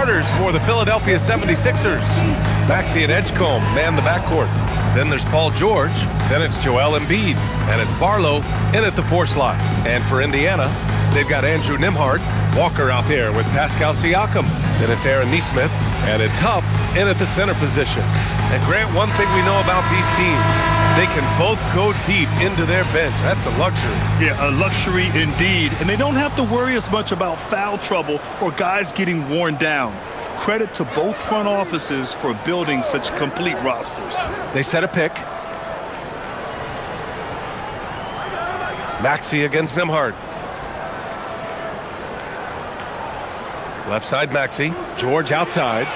starters for the Philadelphia 76ers. Maxey and Edgecombe man the backcourt. Then there's Paul George. Then it's Joel Embiid. And it's Barlow in at the 4 slot. And for Indiana, they've got Andrew Nembhard, Walker out there with Pascal Siakam. Then it's Aaron Nesmith. And it's Huff in at the center position. And Grant, one thing we know about these teams, they can both go deep into their bench. That's a luxury. Yeah, a luxury indeed. And they don't have to worry as much about foul trouble or guys getting worn down. Credit to both front offices for building such complete rosters. They set a pick. Maxey against Nembhard. Left side Maxey. George outside.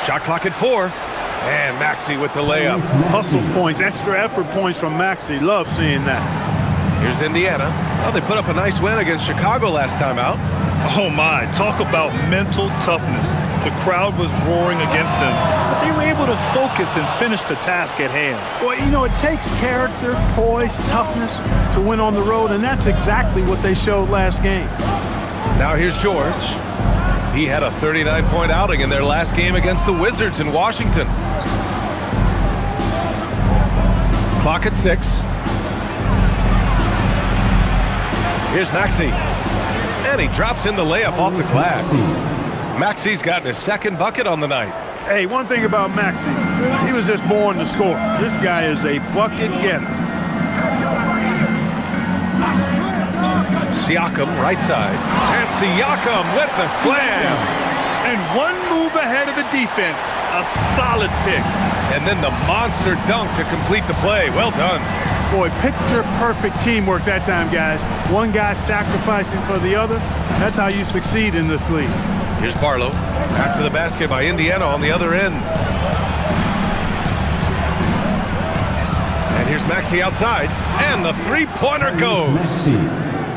Shot clock at 4. And Maxey with the layup. Hustle points, extra effort points from Maxey. Love seeing that. Here's Indiana. Well, they put up a nice win against Chicago last time out. Oh my, talk about mental toughness. The crowd was roaring against them, but they were able to focus and finish the task at hand. Well, you know, it takes character, poise, toughness to win on the road, and that's exactly what they showed last game. Now here's George. He had a 39-point outing in their last game against the Wizards in Washington. Clock at 6. Here's Maxey. And he drops in the layup off the glass. Maxey's gotten his second bucket on the night. Hey, one thing about Maxey, he was just born to score. This guy is a bucket getter. Siakam, right side. And Siakam with the slam. And one move ahead of the defense. A solid pick. And then the monster dunk to complete the play. Well done. Boy, picture-perfect teamwork that time, guys. One guy sacrificing for the other. That's how you succeed in this league. Here's Barlow. Back to the basket by Indiana on the other end. And here's Maxey outside. And the three-pointer goes.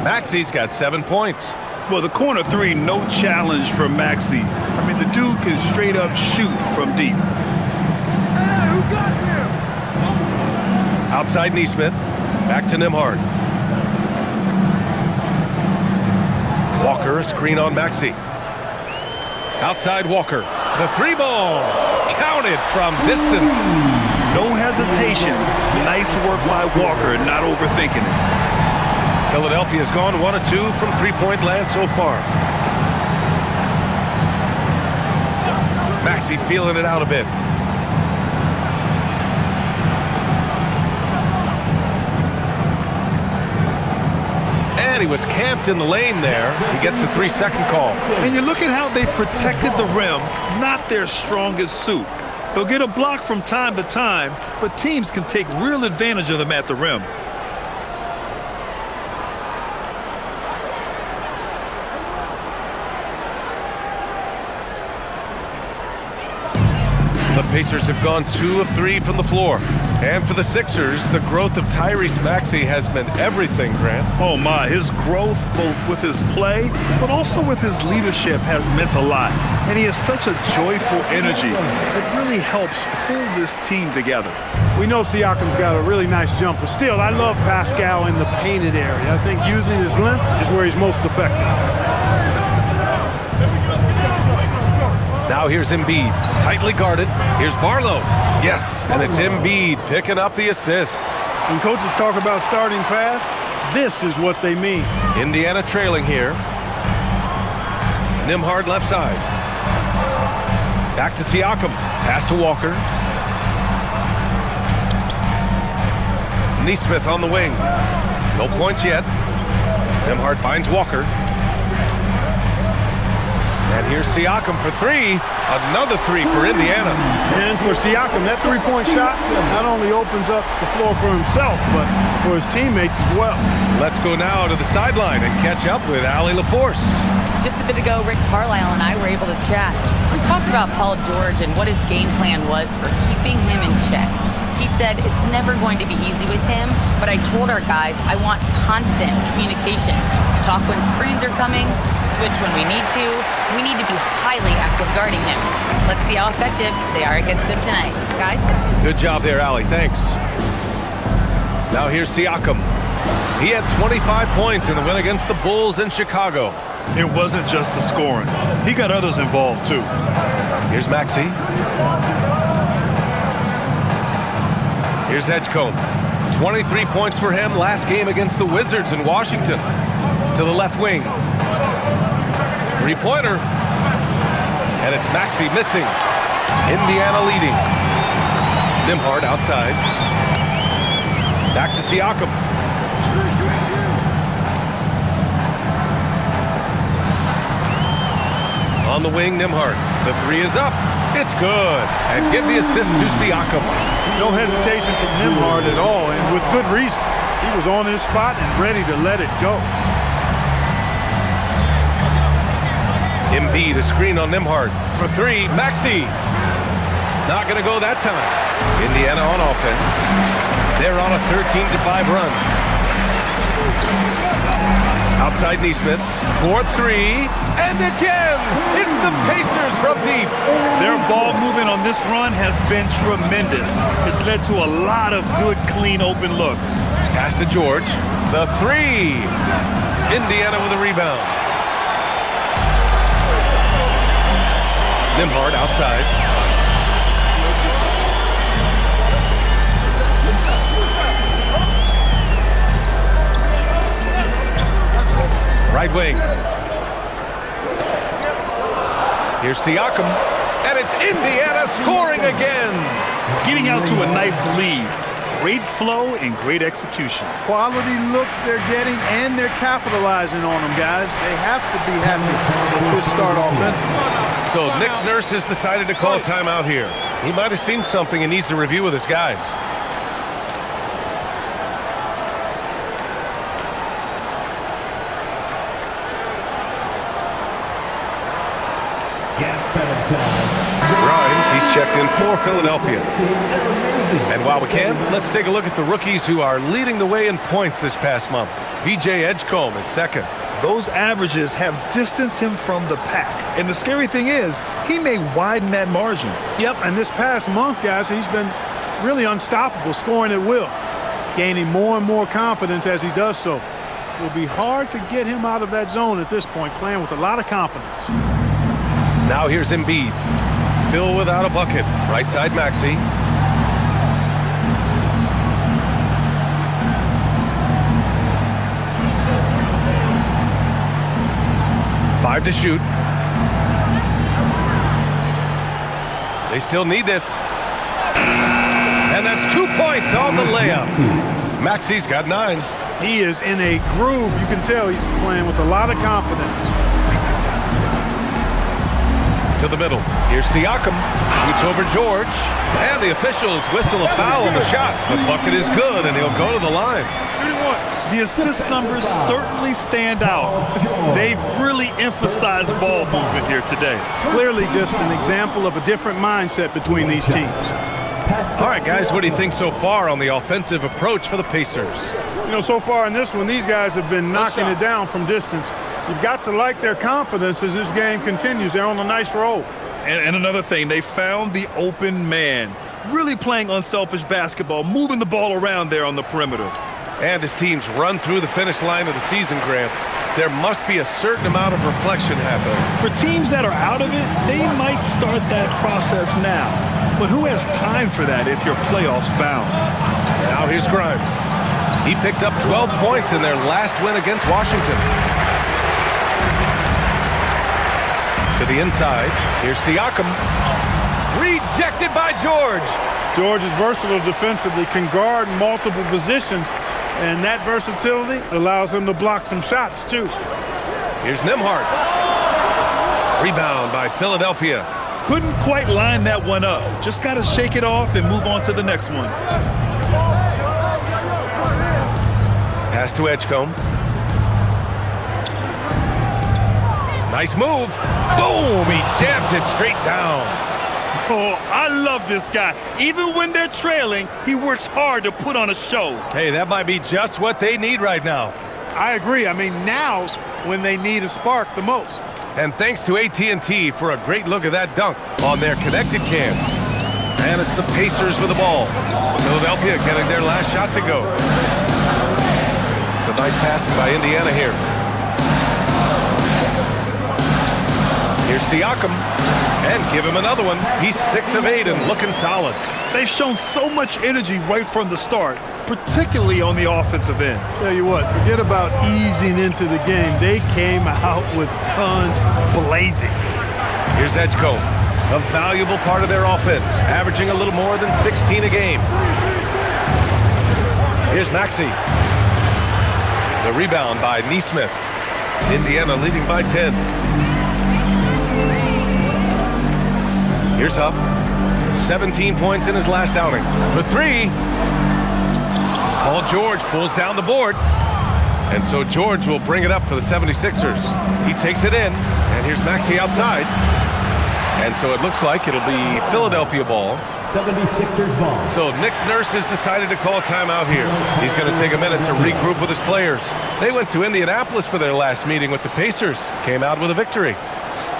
Maxey's got 7 points. Well, the corner 3, no challenge for Maxey. I mean, the dude can straight up shoot from deep. Outside Nesmith. Back to Nembhard. Walker, a screen on Maxey. Outside Walker. The 3-ball. Counted from distance. No hesitation. Nice work by Walker, not overthinking it. Philadelphia's gone 1 of 2 from three-point land so far. Maxey feeling it out a bit. And he was camped in the lane there. He gets a 3-second call. And you look at how they protected the rim, not their strongest suit. They'll get a block from time to time, but teams can take real advantage of them at the rim. The Pacers have gone 2 of 3 from the floor. And for the Sixers, the growth of Tyrese Maxey has meant everything, Grant. Oh my, his growth both with his play, but also with his leadership has meant a lot. And he has such a joyful energy. It really helps pull this team together. We know Siakam's got a really nice jumper. Still, I love Pascal in the painted area. I think using his length is where he's most effective. Now here's Embiid, tightly guarded. Here's Barlow. Yes, and it's Embiid picking up the assist. When coaches talk about starting fast, this is what they mean. Indiana trailing here. Nembhard left side. Back to Siakam. Pass to Walker. Nesmith on the wing. No points yet. Nembhard finds Walker. And here's Siakam for 3. Another 3 for Indiana. And for Siakam, that three-point shot not only opens up the floor for himself, but for his teammates as well. Let's go now to the sideline and catch up with Allie LaForce. Just a bit ago, Rick Carlisle and I were able to chat. We talked about Paul George and what his game plan was for keeping him in check. He said it's never going to be easy with him, but I told our guys I want constant communication. Talk when screens are coming, switch when we need to. We need to be highly active guarding him. Let's see how effective they are against him tonight. Guys? Good job there, Allie. Thanks. Now here's Siakam. He had 25 points in the win against the Bulls in Chicago. It wasn't just the scoring. He got others involved, too. Here's Maxey. Here's Edgecombe. 23 points for him last game against the Wizards in Washington. To the left wing. Three-pointer. And it's Maxey missing. Indiana leading. Nembhard outside. Back to Siakam. On the wing, Nembhard. The three is up. It's good. And give the assist to Siakam. No hesitation from Nembhard at all, and with good reason. He was on his spot and ready to let it go. Embiid, a screen on Nembhard. For three, Maxey. Not going to go that time. Indiana on offense. They're on a 13-5 run. Outside Nesmith. 4-3. And again, it's the Pacers from deep. Their ball movement on this run has been tremendous. It's led to a lot of good, clean, open looks. Pass to George. The three. Indiana with a rebound. Nembhard outside. Right wing. Here's Siakam, and it's Indiana scoring again. Getting out to a nice lead. Great flow and great execution. Quality looks they're getting, and they're capitalizing on them, guys. They have to be happy with this start offensively. So Nick Nurse has decided to call a timeout here. He might have seen something and needs to review with his guys. Grimes, he's checked in for Philadelphia. And while we can, let's take a look at the rookies who are leading the way in points this past month. VJ Edgecombe is second. Those averages have distanced him from the pack. And the scary thing is, he may widen that margin. Yep, and this past month, guys, he's been really unstoppable, scoring at will, gaining more and more confidence as he does so. It will be hard to get him out of that zone at this point, playing with a lot of confidence. Now here's Embiid. Still without a bucket. Right side Maxey. Five to shoot. They still need this. And that's 2 points on the layup. Maxey's got 9. He is in a groove. You can tell he's playing with a lot of confidence. To the middle. Here's Siakam. Shoots over George. And the officials whistle a foul on the shot. The bucket is good, and he'll go to the line. The assist numbers certainly stand out. They've really emphasized ball movement here today. Clearly just an example of a different mindset between these teams. All right, guys, what do you think so far on the offensive approach for the Pacers? You know, so far in this one, these guys have been knocking it down from distance. You've got to like their confidence as this game continues. They're on a nice roll. And another thing, they found the open man. Really playing unselfish basketball, moving the ball around there on the perimeter. And as teams run through the finish line of the season, Grant, there must be a certain amount of reflection happening. For teams that are out of it, they might start that process now. But who has time for that if you're playoffs bound? Now here's Grimes. He picked up 12 points in their last win against Washington. To the inside. Here's Siakam. Rejected by George. George is versatile defensively, can guard multiple positions, and that versatility allows him to block some shots, too. Here's Nembhard. Rebound by Philadelphia. Couldn't quite line that one up. Just got to shake it off and move on to the next one. Pass to Edgecombe. Nice move. Boom! He jams it straight down. Oh, I love this guy. Even when they're trailing, he works hard to put on a show. Hey, that might be just what they need right now. I agree. I mean, now's when they need a spark the most. And thanks to AT&T for a great look at that dunk on their connected cam. And it's the Pacers with the ball. Philadelphia getting their last shot to go. Some nice passing by Indiana here. Here's Siakam. And give him another one. He's 6 of 8 and looking solid. They've shown so much energy right from the start, particularly on the offensive end. Tell you what, forget about easing into the game. They came out with guns blazing. Here's Edgecombe, a valuable part of their offense, averaging a little more than 16 a game. Here's Maxey. The rebound by Nesmith. Indiana leading by 10. Here's Huff. 17 points in his last outing. For 3. Paul George pulls down the board. And so George will bring it up for the 76ers. He takes it in. And here's Maxey outside. And so it looks like it'll be Philadelphia ball. 76ers ball. So Nick Nurse has decided to call timeout here. He's going to take a minute to regroup with his players. They went to Indianapolis for their last meeting with the Pacers. Came out with a victory.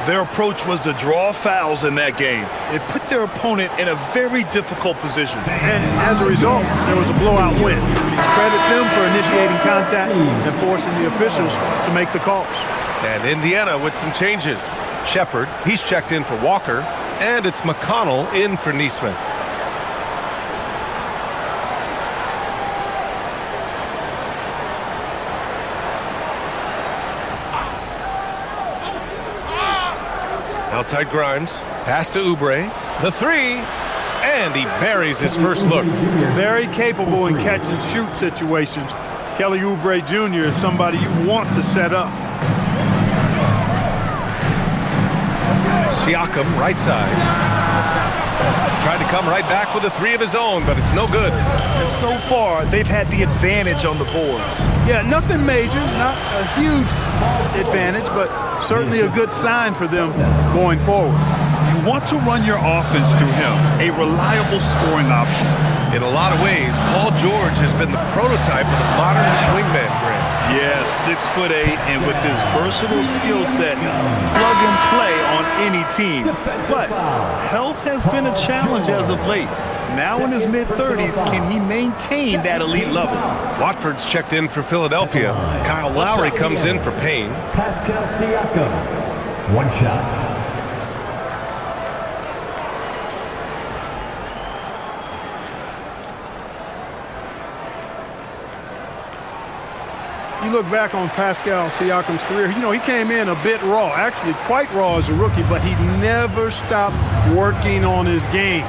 Their approach was to draw fouls in that game. It put their opponent in a very difficult position. And as a result, there was a blowout win. Credit them for initiating contact and forcing the officials to make the calls. And Indiana with some changes. Shepard, he's checked in for Walker. And it's McConnell in for Nesmith. Outside Grimes, pass to Oubre, the 3, and he buries his first look. Very capable in catch and shoot situations. Kelly Oubre Jr. is somebody you want to set up. Siakam, right side. Tried to come right back with a 3 of his own, but it's no good. And so far, they've had the advantage on the boards. Yeah, nothing major, not a huge advantage, but certainly a good sign for them going forward. You want to run your offense through him, a reliable scoring option. In a lot of ways, Paul George has been the prototype of the modern swingman grade. Yeah, 6'8", and with his versatile skill set, plug and play on any team. But health has been a challenge as of late. Now in his mid-30s, can he maintain that elite level? Watford's checked in for Philadelphia. Kyle Lowry comes in for Payne. Pascal Siakam. One shot. You look back on Pascal Siakam's career, you know, he came in a bit raw, actually quite raw as a rookie, but he never stopped working on his game,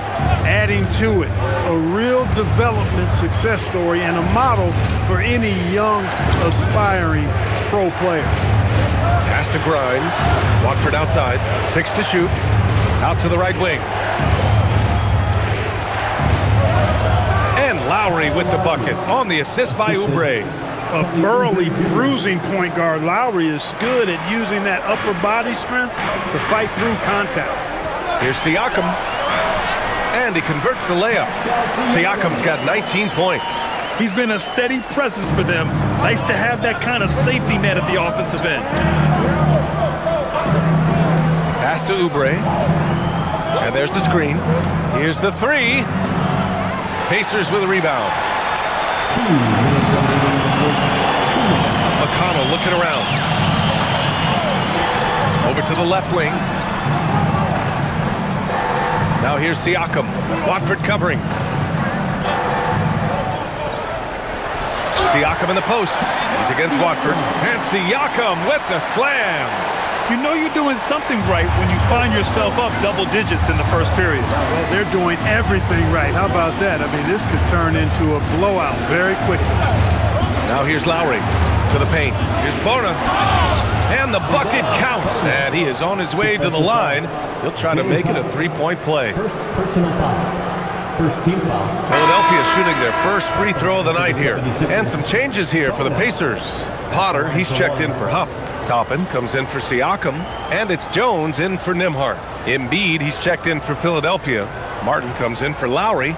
adding to it. A real development success story and a model for any young, aspiring pro player. Pass to Grimes. Watford outside. 6 to shoot. Out to the right wing. And Lowry with the bucket on the assist by Oubre. A burly, bruising point guard, Lowry is good at using that upper body strength to fight through contact. Here's Siakam. And he converts the layup. Siakam's got 19 points. He's been a steady presence for them. Nice to have that kind of safety net at the offensive end. Pass to Oubre. And there's the screen. Here's the 3. Pacers with a rebound. McConnell looking around. Over to the left wing. Now here's Siakam. Watford covering. Siakam in the post. He's against Watford. And Siakam with the slam. You know you're doing something right when you find yourself up double digits in the first period. Well, they're doing everything right. How about that? I mean, this could turn into a blowout very quickly. Now here's Lowry to the paint. Here's Bona. And the bucket counts. And he is on his way to the line. He'll try to make it a three-point play. First personal foul. First team foul. Philadelphia shooting their first free throw of the night here. And some changes here for the Pacers. Potter, he's checked in for Huff. Toppin comes in for Siakam. And it's Jones in for Nembhard. Embiid, he's checked in for Philadelphia. Martin comes in for Lowry.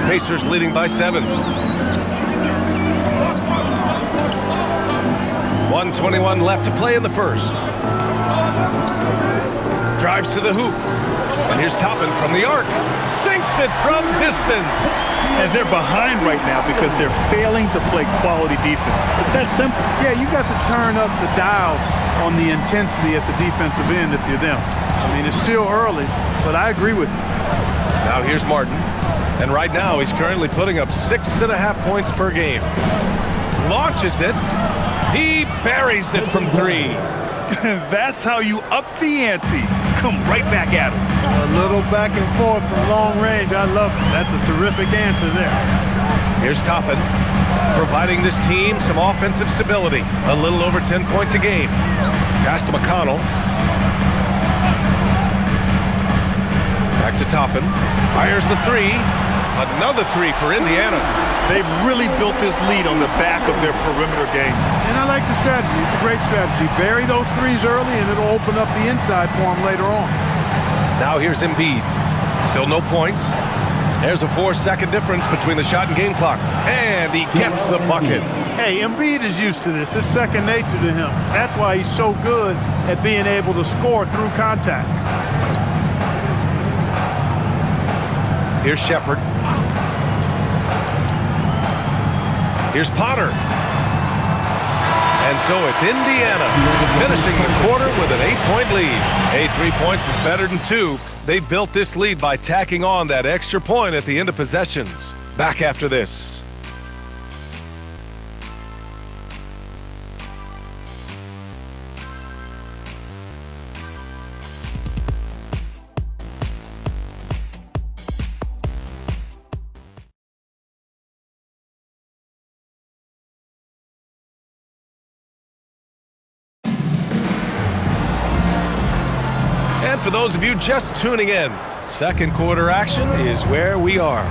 Pacers leading by 7. 1:21 left to play in the first. Drives to the hoop. And here's Toppin from the arc. Sinks it from distance. And they're behind right now because they're failing to play quality defense. It's that simple. Yeah, you got to turn up the dial on the intensity at the defensive end if you're them. I mean, it's still early, but I agree with you. Now here's Martin. And right now he's currently putting up 6.5 points per game. Launches it. He buries it from 3. That's how you up the ante. Come right back at him. A little back and forth from long range. I love it. That's a terrific answer there. Here's Toppin, providing this team some offensive stability. A little over 10 points a game. Pass to McConnell. Back to Toppin. Fires the 3. Another 3 for Indiana. They've really built this lead on the back of their perimeter game. And I like the strategy. It's a great strategy. Bury those 3s early, and it'll open up the inside for them later on. Now here's Embiid. Still no points. There's a 4-second difference between the shot and game clock. And he gets the bucket. Hey, Embiid is used to this. It's second nature to him. That's why he's so good at being able to score through contact. Here's Shepherd. Here's Potter. And so it's Indiana finishing the quarter with an 8-point lead. Hey, 3 points is better than 2. They built this lead by tacking on that extra point at the end of possessions. Back after this. And for those of you just tuning in, second quarter action is where we are.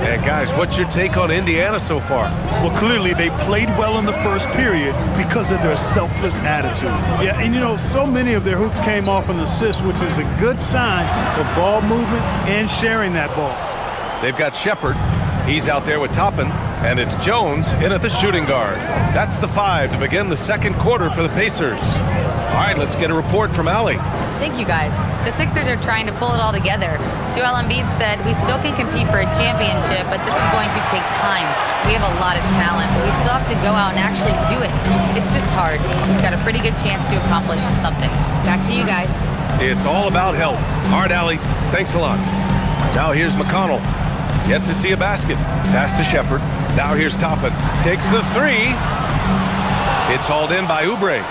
And guys, what's your take on Indiana so far? Well, clearly they played well in the first period because of their selfless attitude. Yeah, and you know, so many of their hoops came off an assist, which is a good sign of ball movement and sharing that ball. They've got Shepherd. He's out there with Toppin. And it's Jones in at the shooting guard. That's the 5 to begin the second quarter for the Pacers. All right, let's get a report from Allie. Thank you, guys. The Sixers are trying to pull it all together. Joel Embiid said, "We still can compete for a championship, but this is going to take time. We have a lot of talent, but we still have to go out and actually do it. It's just hard. We've got a pretty good chance to accomplish something." Back to you guys. It's all about health. All right, Allie, thanks a lot. Now here's McConnell. Yet to see a basket. Pass to Shepherd. Now here's Toppin. Takes the 3. It's hauled in by Oubre.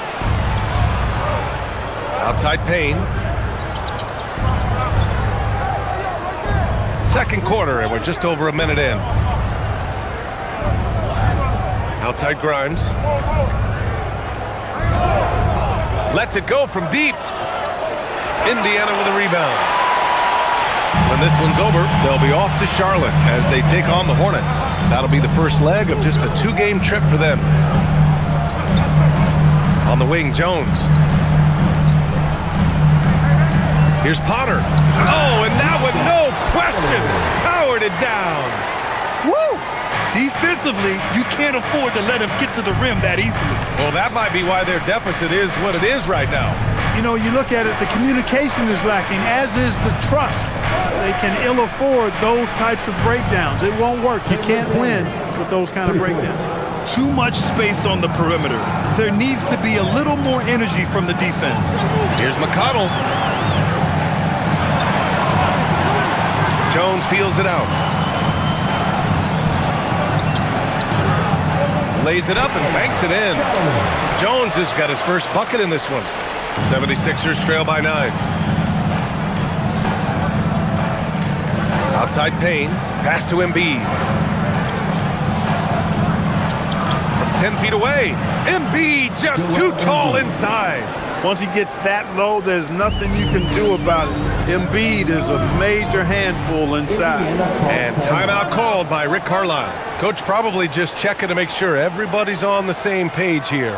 Outside Payne. Second quarter, and we're just over a minute in. Outside Grimes. Lets it go from deep. Indiana with a rebound. When this one's over, they'll be off to Charlotte as they take on the Hornets. That'll be the first leg of just a 2-game trip for them. On the wing, Jones. Here's Potter. Oh, and that one, no question, powered it down. Woo! Defensively, you can't afford to let him get to the rim that easily. Well, that might be why their deficit is what it is right now. You know, you look at it, the communication is lacking, as is the trust. They can ill afford those types of breakdowns. It won't work. You can't win with those kind of breakdowns. Too much space on the perimeter. There needs to be a little more energy from the defense. Here's McConnell. Jones feels it out. Lays it up and banks it in. Jones has got his first bucket in this one. 76ers trail by 9. Outside Payne. Pass to Embiid. From 10 feet away. Embiid just too tall inside. Once he gets that low, there's nothing you can do about it. Embiid is a major handful inside. And timeout called by Rick Carlisle. Coach probably just checking to make sure everybody's on the same page here.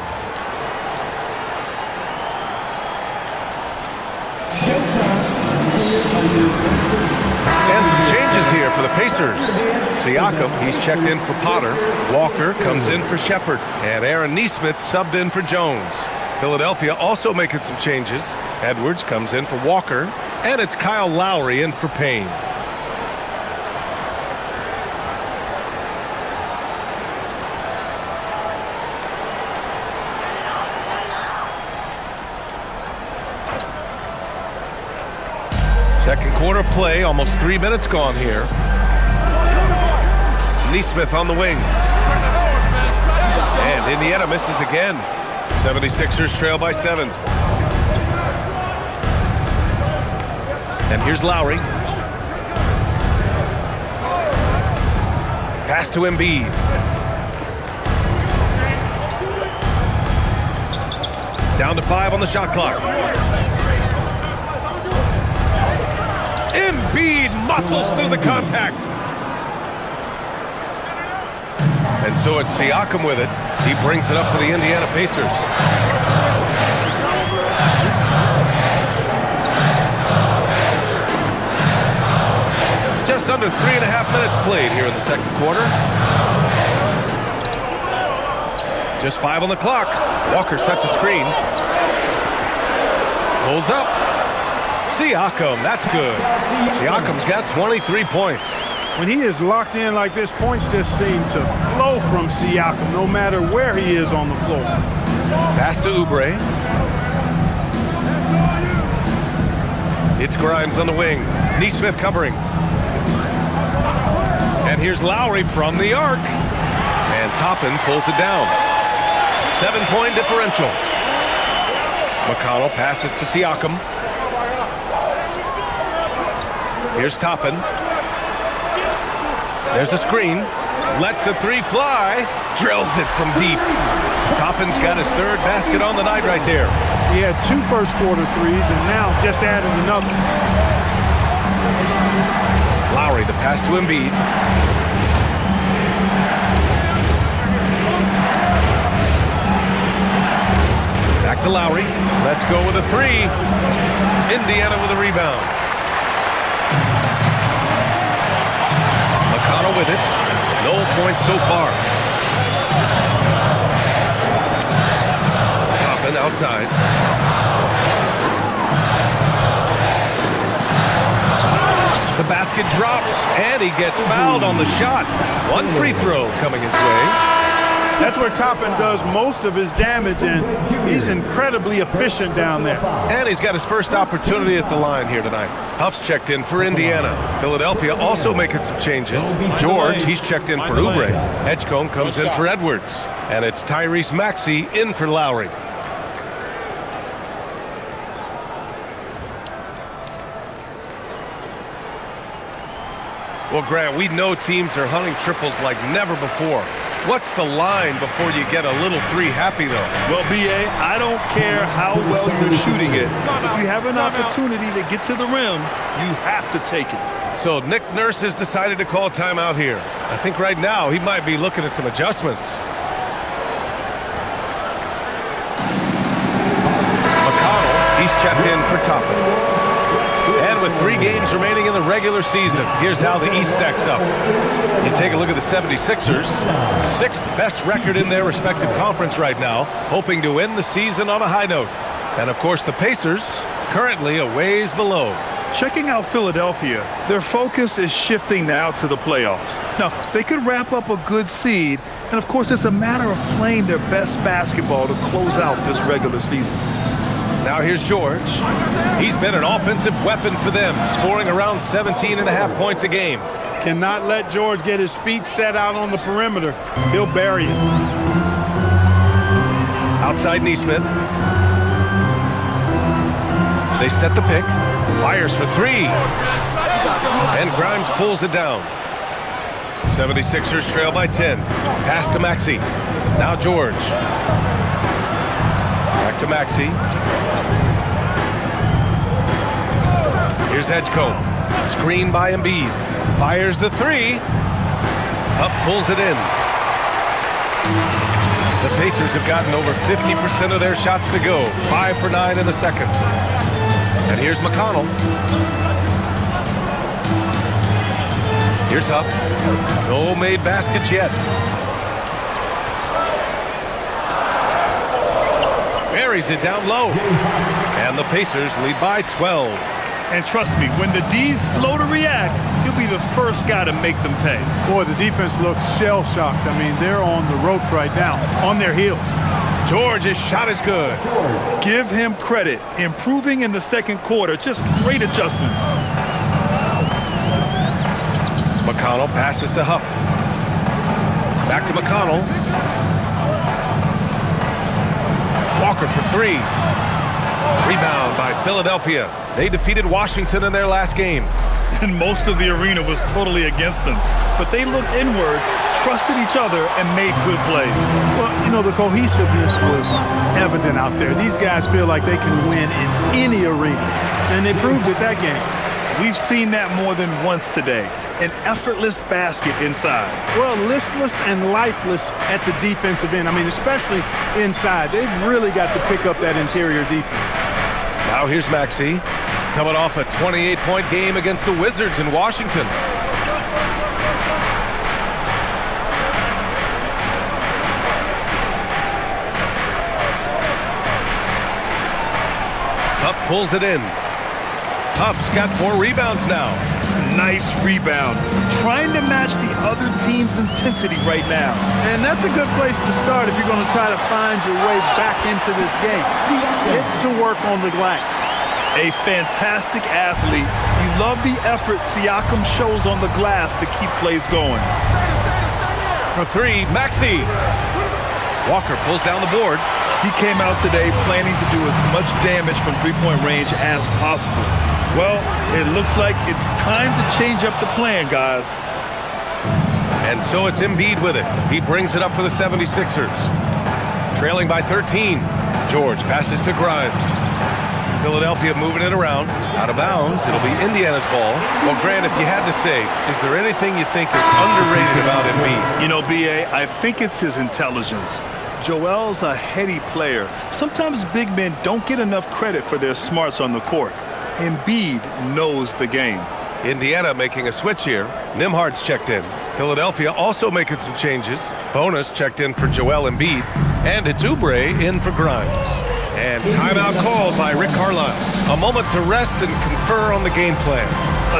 And some changes here for the Pacers. Siakam, he's checked in for Potter. Walker comes in for Shepherd. And Aaron Nesmith subbed in for Jones. Philadelphia also making some changes. Edwards comes in for Walker, and it's Kyle Lowry in for Payne. Second quarter play, almost 3 minutes gone here. Nesmith on the wing. And Indiana misses again. 76ers trail by 7. And here's Lowry. Pass to Embiid. Down to 5 on the shot clock. Embiid muscles through the contact. And so it's Siakam with it. He brings it up for the Indiana Pacers. Just under 3.5 minutes played here in the second quarter. Just 5 on the clock. Walker sets a screen. Pulls up. Siakam, that's good. Siakam's got 23 points. When he is locked in like this, points just seem to flow from Siakam no matter where he is on the floor. Pass to Oubre. It's Grimes on the wing. Nesmith covering. And here's Lowry from the arc. And Toppin pulls it down. 7-point differential. McConnell passes to Siakam. Here's Toppin. There's a screen. Lets the three fly. Drills it from deep. Toppin's got his third basket on the night right there. He had 2 first quarter threes and now just added another. Lowry, the pass to Embiid. Back to Lowry. Let's go with a 3. Indiana with a rebound. McConnell with it. No points so far. Toppin outside. The basket drops, and he gets fouled on the shot. 1 free throw coming his way. That's where Toppin does most of his damage, and he's incredibly efficient down there. And he's got his first opportunity at the line here tonight. Huff's checked in for Indiana. Philadelphia also making some changes. George, he's checked in for Oubre. Edgecombe comes in for Edwards. And it's Tyrese Maxey in for Lowry. Well, Grant, we know teams are hunting triples like never before. What's the line before you get a little 3 happy, though? Well, B.A., I don't care how well you're shooting it. If you have an opportunity to get to the rim, you have to take it. So Nick Nurse has decided to call timeout here. I think right now he might be looking at some adjustments. McConnell, he's checked in for Toppin. And with 3 games remaining in the regular season, here's how the East stacks up. You take a look at the 76ers, 6th best record in their respective conference right now, hoping to end the season on a high note. And of course the Pacers, currently a ways below. Checking out Philadelphia, their focus is shifting now to the playoffs. Now, they could wrap up a good seed, and of course it's a matter of playing their best basketball to close out this regular season. Now here's George. He's been an offensive weapon for them, scoring around 17.5 points a game. Cannot let George get his feet set out on the perimeter. He'll bury it. Outside Nesmith. They set the pick. Fires for 3. And Grimes pulls it down. 76ers trail by 10. Pass to Maxey. Now George. Back to Maxey. Here's Edgecombe. Screen by Embiid. Fires the 3. Up pulls it in. The Pacers have gotten over 50% of their shots to go. 5 for 9 in the second. And here's McConnell. Here's Huff. No made baskets yet. buries it down low. And the Pacers lead by 12. And trust me, when the D's slow to react, he'll be the first guy to make them pay. Boy, the defense looks shell-shocked. I mean, they're on the ropes right now, on their heels. George's shot is good. Give him credit. Improving in the second quarter. Just great adjustments. McConnell passes to Huff. Back to McConnell. Walker for three. Rebound by Philadelphia. They defeated Washington in their last game. And most of the arena was totally against them. But they looked inward, trusted each other, and made good plays. Well, you know, the cohesiveness was evident out there. These guys feel like they can win in any arena. And they proved it that game. We've seen that more than once today. An effortless basket inside. Well, listless and lifeless at the defensive end. I mean, especially inside. They've really got to pick up that interior defense. Now here's Maxey, coming off a 28-point game against the Wizards in Washington. Huff pulls it in. Huff's got 4 rebounds now. Nice rebound. Trying to match the other team's intensity right now. And that's a good place to start if you're going to try to find your way back into this game. Get to work on the glass. A fantastic athlete. You love the effort Siakam shows on the glass to keep plays going. For three, Maxey. Walker pulls down the board. He came out today planning to do as much damage from three-point range as possible. Well, it looks like it's time to change up the plan, guys. And so it's Embiid with it. He brings it up for the 76ers. Trailing by 13. George passes to Grimes. Philadelphia moving it around. Out of bounds. It'll be Indiana's ball. Well, Grant, if you had to say, is there anything you think is underrated about Embiid? You know, B.A., I think it's his intelligence. Joel's a heady player. Sometimes big men don't get enough credit for their smarts on the court. Embiid knows the game. Indiana making a switch here. Nimhard's checked in. Philadelphia also making some changes. Bonus checked in for Joel Embiid. And it's Oubre in for Grimes. And timeout called by Rick Carlisle. A moment to rest and confer on the game plan.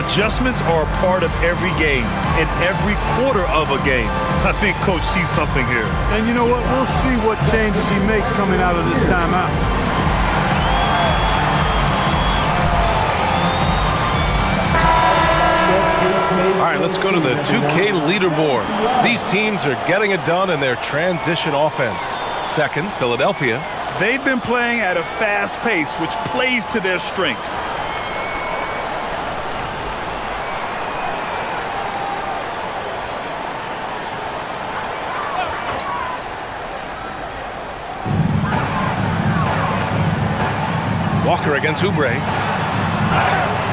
Adjustments are a part of every game, in every quarter of a game. I think Coach sees something here. And you know what? We'll see what changes he makes coming out of this timeout. All right, let's go to the 2K leaderboard. These teams are getting it done in their transition offense. Second, Philadelphia. They've been playing at a fast pace, which plays to their strengths. Walker against Oubre.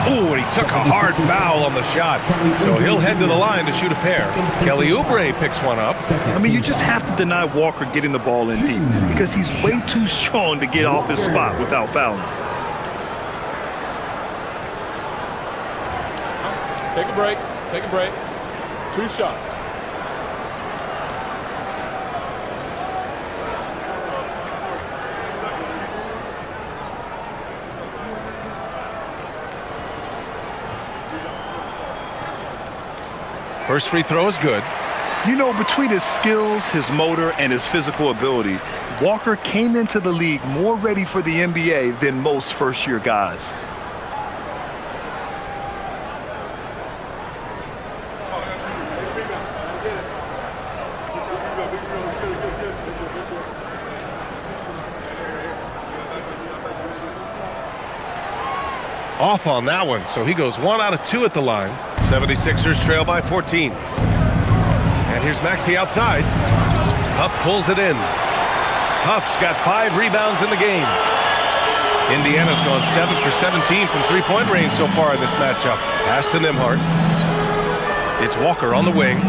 Ooh, and he took a hard foul on the shot. So he'll head to the line to shoot a pair. Kelly Oubre picks one up. I mean, you just have to deny Walker getting the ball in deep because he's way too strong to get off his spot without fouling. Take a break. Take a break. 2 shots. First free throw is good. You know, between his skills, his motor, and his physical ability, Walker came into the league more ready for the NBA than most first-year guys. Off on that one, so he goes 1 out of 2 at the line. 76ers trail by 14. And here's Maxey outside. Huff pulls it in. Huff's got 5 rebounds in the game. Indiana's gone 7 for 17 from three-point range so far in this matchup. Pass to Nimhard. It's Walker on the wing.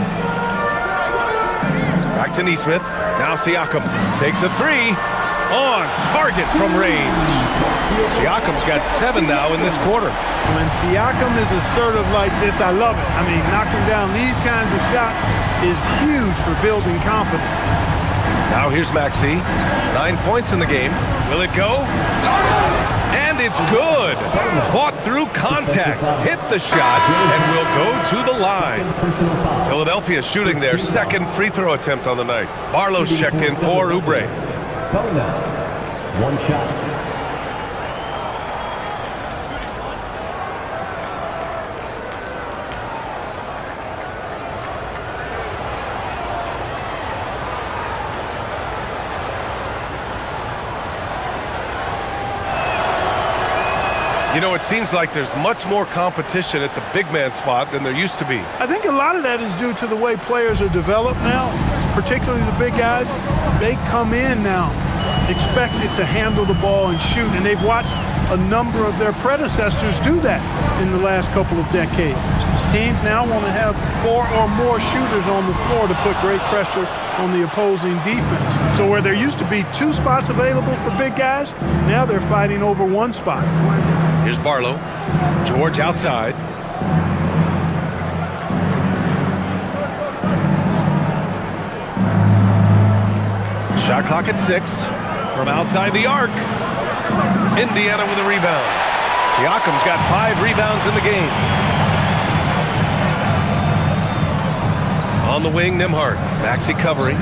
Back to Nesmith. Now Siakam takes a 3. On target from range. Siakam's got 7 now in this quarter. When Siakam is assertive like this, I love it. I mean, knocking down these kinds of shots is huge for building confidence. Now here's Maxey. 9 points in the game. Will it go? And it's good. Fought through contact, hit the shot, and will go to the line. Philadelphia shooting their second free throw attempt on the night. Barlow's checked in for Oubre. One shot. You know, it seems like there's much more competition at the big man spot than there used to be. I think a lot of that is due to the way players are developed now, particularly the big guys. They come in now expected to handle the ball and shoot, and they've watched a number of their predecessors do that in the last couple of decades. Teams now want to have 4 or more shooters on the floor to put great pressure on the opposing defense. So where there used to be 2 spots available for big guys, now they're fighting over 1 spot. Here's Barlow. George outside. Shot clock at 6. From outside the arc. Indiana with a rebound. Siakam's got 5 rebounds in the game. On the wing, Nembhard. Maxey covering.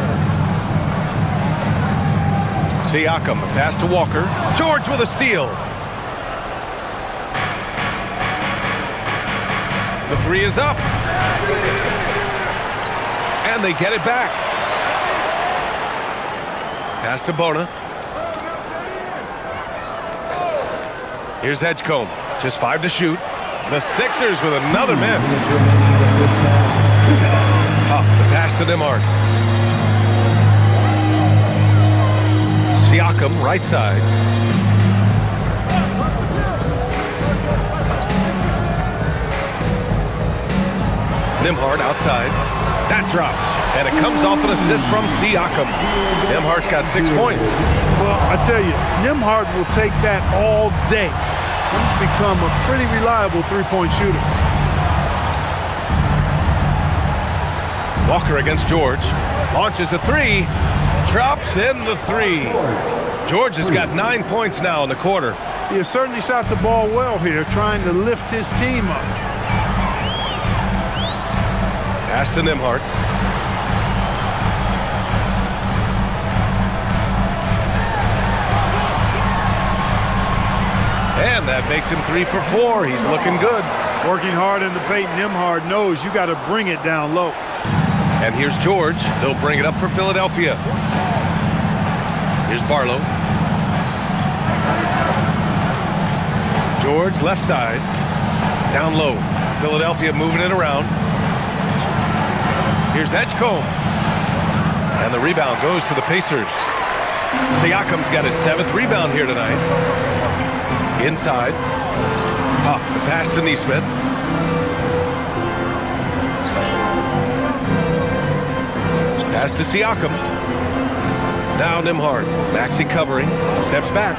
Siakam, a pass to Walker. George with a steal. The 3 is up. And they get it back. Pass to Bona. Here's Edgecombe. Just 5 to shoot. The Sixers with another miss. Huff, the pass to Nembhard. Siakam, right side. Nembhard outside. That drops. And it comes off an assist from Siakam. Nembhard's got 6 points. Well, I tell you, Nembhard will take that all day. He's become a pretty reliable three-point shooter. Walker against George. Launches a 3. Drops in the 3. George has got 9 points now in the quarter. He has certainly shot the ball well here, trying to lift his team up. Pass to Nembhard. And that makes him 3 for 4. He's looking good. Working hard in the paint, Nembhard knows you got to bring it down low. And here's George. They'll bring it up for Philadelphia. Here's Barlow. George, left side. Down low. Philadelphia moving it around. Here's Edgecombe. And the rebound goes to the Pacers. Siakam's got his 7th rebound here tonight. Inside. Huff, the pass to Nesmith. Pass to Siakam. Now Nembhard. Maxey covering. Steps back.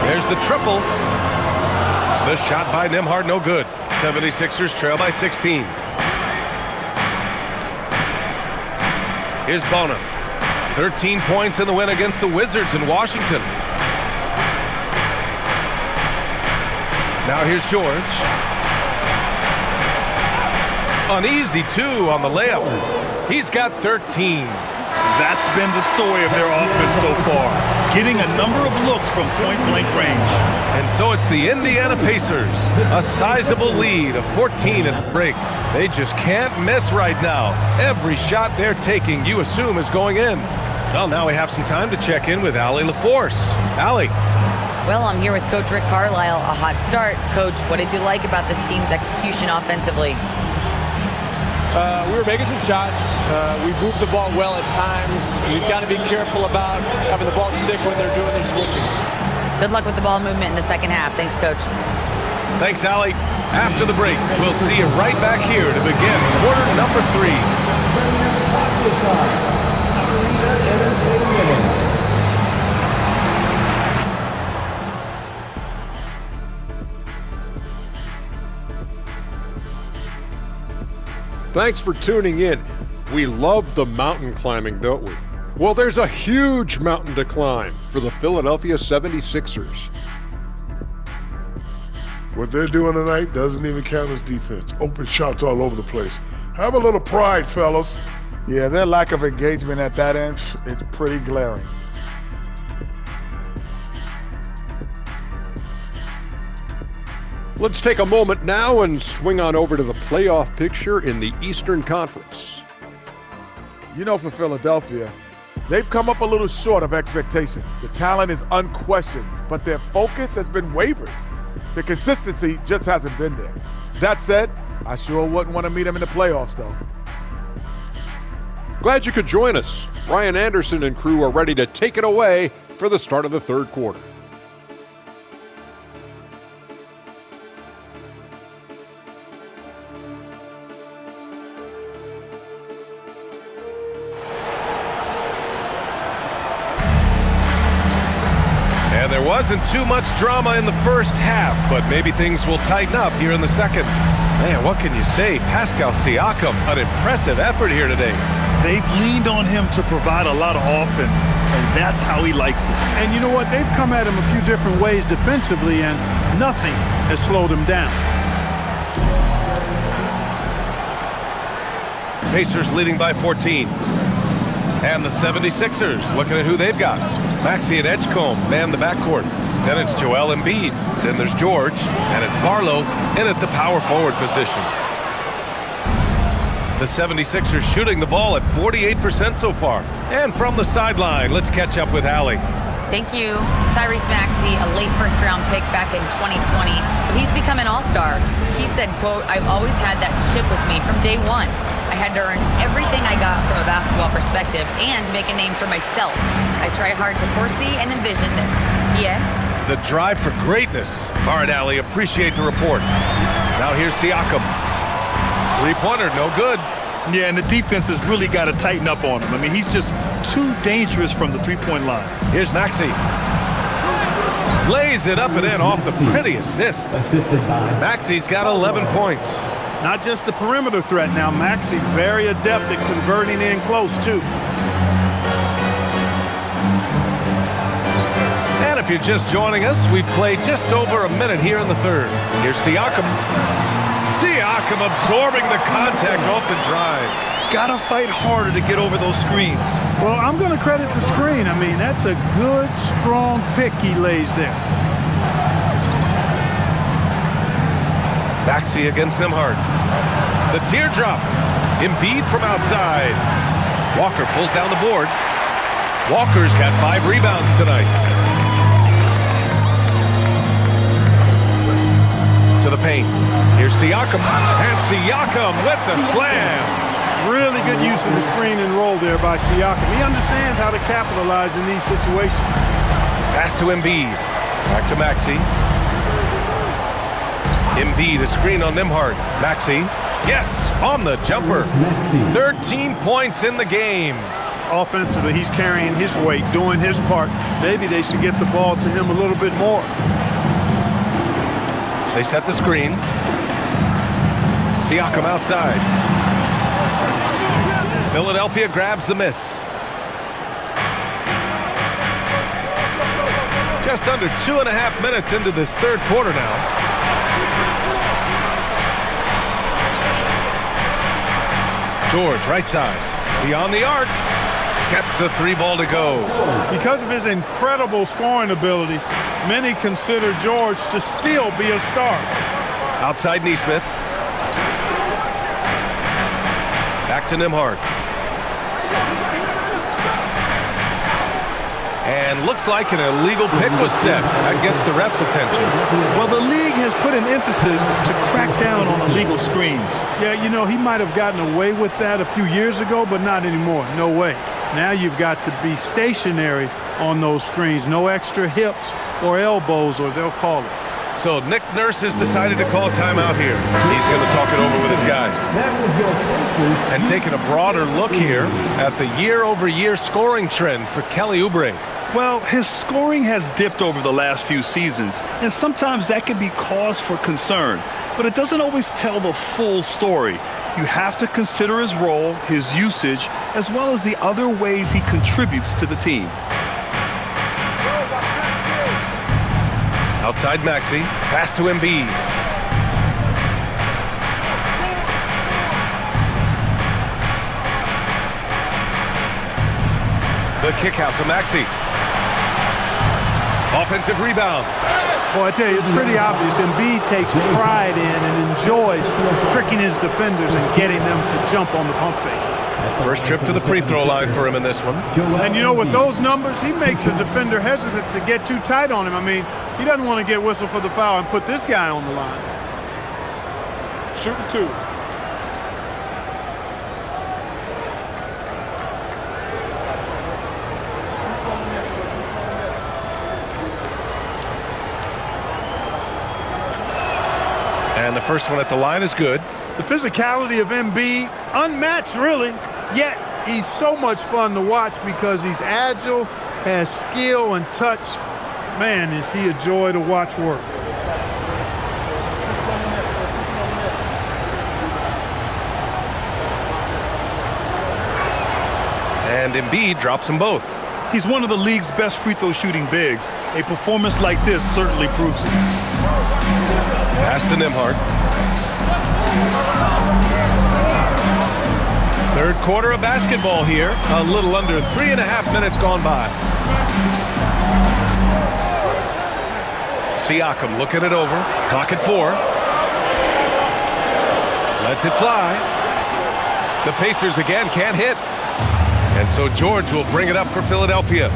There's the triple. The shot by Nembhard, no good. 76ers trail by 16. Here's Bona. 13 points in the win against the Wizards in Washington. Now here's George. An easy 2 on the layup. He's got 13. That's been the story of their offense so far, getting a number of looks from point-blank range. And so it's the Indiana Pacers, a sizable lead of 14 at the break. They just can't miss right now. Every shot they're taking, you assume, is going in. Well, now we have some time to check in with Allie LaForce. Allie. Well, I'm here with Coach Rick Carlisle. A hot start. Coach, what did you like about this team's execution offensively? We were making some shots. We moved the ball well at times. You've got to be careful about having the ball stick when they're doing their switching. Good luck with the ball movement in the second half. Thanks, Coach. Thanks, Allie. After the break, we'll see you right back here to begin quarter number 3. Thanks for tuning in. We love the mountain climbing, don't we? Well, there's a huge mountain to climb for the Philadelphia 76ers. What they're doing tonight doesn't even count as defense. Open shots all over the place. Have a little pride, fellas. Yeah, their lack of engagement at that end is pretty glaring. Let's take a moment now and swing on over to the playoff picture in the Eastern Conference. You know, for Philadelphia, they've come up a little short of expectations. The talent is unquestioned, but their focus has been wavering. The consistency just hasn't been there. That said, I sure wouldn't want to meet them in the playoffs, though. Glad you could join us. Ryan Anderson and crew are ready to take it away for the start of the third quarter. And there wasn't too much drama in the first half, but maybe things will tighten up here in the second. Man, what can you say? Pascal Siakam, an impressive effort here today. They've leaned on him to provide a lot of offense, and that's how he likes it. And you know what? They've come at him a few different ways defensively, and nothing has slowed him down. Pacers leading by 14. And the 76ers looking at who they've got. Maxey and Edgecombe man the backcourt. Then it's Joel Embiid. Then there's George. And it's Barlow in at the power forward position. The 76ers shooting the ball at 48% so far. And from the sideline, let's catch up with Allie. Thank you. Tyrese Maxey, a late first-round pick back in 2020, but he's become an all-star. He said, quote, "I've always had that chip with me from day one. I had to earn everything I got from a basketball perspective and make a name for myself. I try hard to foresee and envision this." Yeah. The drive for greatness. All right, Allie, appreciate the report. Now here's Siakam. Three-pointer, no good. Yeah, and the defense has really got to tighten up on him. I mean, he's just too dangerous from the three-point line. Here's Maxey. Lays it up and in off the pretty assist. Maxey's got 11 points. Not just the perimeter threat now. Maxey very adept at converting in close, too. And if you're just joining us, we've played just over a minute here in the third. Here's Siakam. Siakam absorbing the contact off the drive. Gotta fight harder to get over those screens. Well, I'm going to credit the screen. I mean, that's a good, strong pick he lays there. Maxey against Nimhard. The teardrop. Embiid from outside. Walker pulls down the board. Walker's got 5 rebounds tonight. To the paint. Here's Siakam. And Siakam with the slam. Really good use of the screen and roll there by Siakam. He understands how to capitalize in these situations. Pass to Embiid. Back to Maxey. Embiid, a screen on Nimhard. Maxey. Yes, on the jumper. 13 points in the game. Offensively, he's carrying his weight, doing his part. Maybe they should get the ball to him a little bit more. They set the screen. Siakam outside. Philadelphia grabs the miss. Just under 2.5 minutes into this third quarter now. George, right side. Beyond the arc. Gets the 3 ball to go. Because of his incredible scoring ability, many consider George to still be a star. Outside Nesmith. Back to Nimhard. And looks like an illegal pick was set. That gets the ref's attention. Well, the league has put an emphasis to crack down on illegal screens. Yeah, you know, he might have gotten away with that a few years ago, but not anymore. No way. Now you've got to be stationary on those screens. No extra hips or elbows, or they'll call it. So Nick Nurse has decided to call a timeout here. He's going to talk it over with his guys. And taking a broader look here at the year-over-year scoring trend for Kelly Oubre. Well, his scoring has dipped over the last few seasons, and sometimes that can be cause for concern. but it doesn't always tell the full story. You have to consider his role, his usage, as well as the other ways he contributes to the team. Outside Maxey, pass to Embiid. The kick out to Maxey. Offensive rebound. Boy, I tell you, it's pretty obvious. Embiid takes pride in and enjoys tricking his defenders and getting them to jump on the pump fake. First trip to the free throw line for him in this one. And you know, with those numbers, he makes the defender hesitant to get too tight on him. I mean, he doesn't want to get whistled for the foul and put this guy on the line. Shooting 2. And the first one at the line is good. The physicality of Embiid, unmatched really, yet he's so much fun to watch because he's agile, has skill and touch. Man, is he a joy to watch work. And Embiid drops them both. He's one of the league's best free throw shooting bigs. A performance like this certainly proves it. Pass to Nembhard. Third quarter of basketball here. A little under 3.5 minutes gone by. Siakam looking it over. Clock at 4. Lets it fly. The Pacers again can't hit. And so George will bring it up for Philadelphia.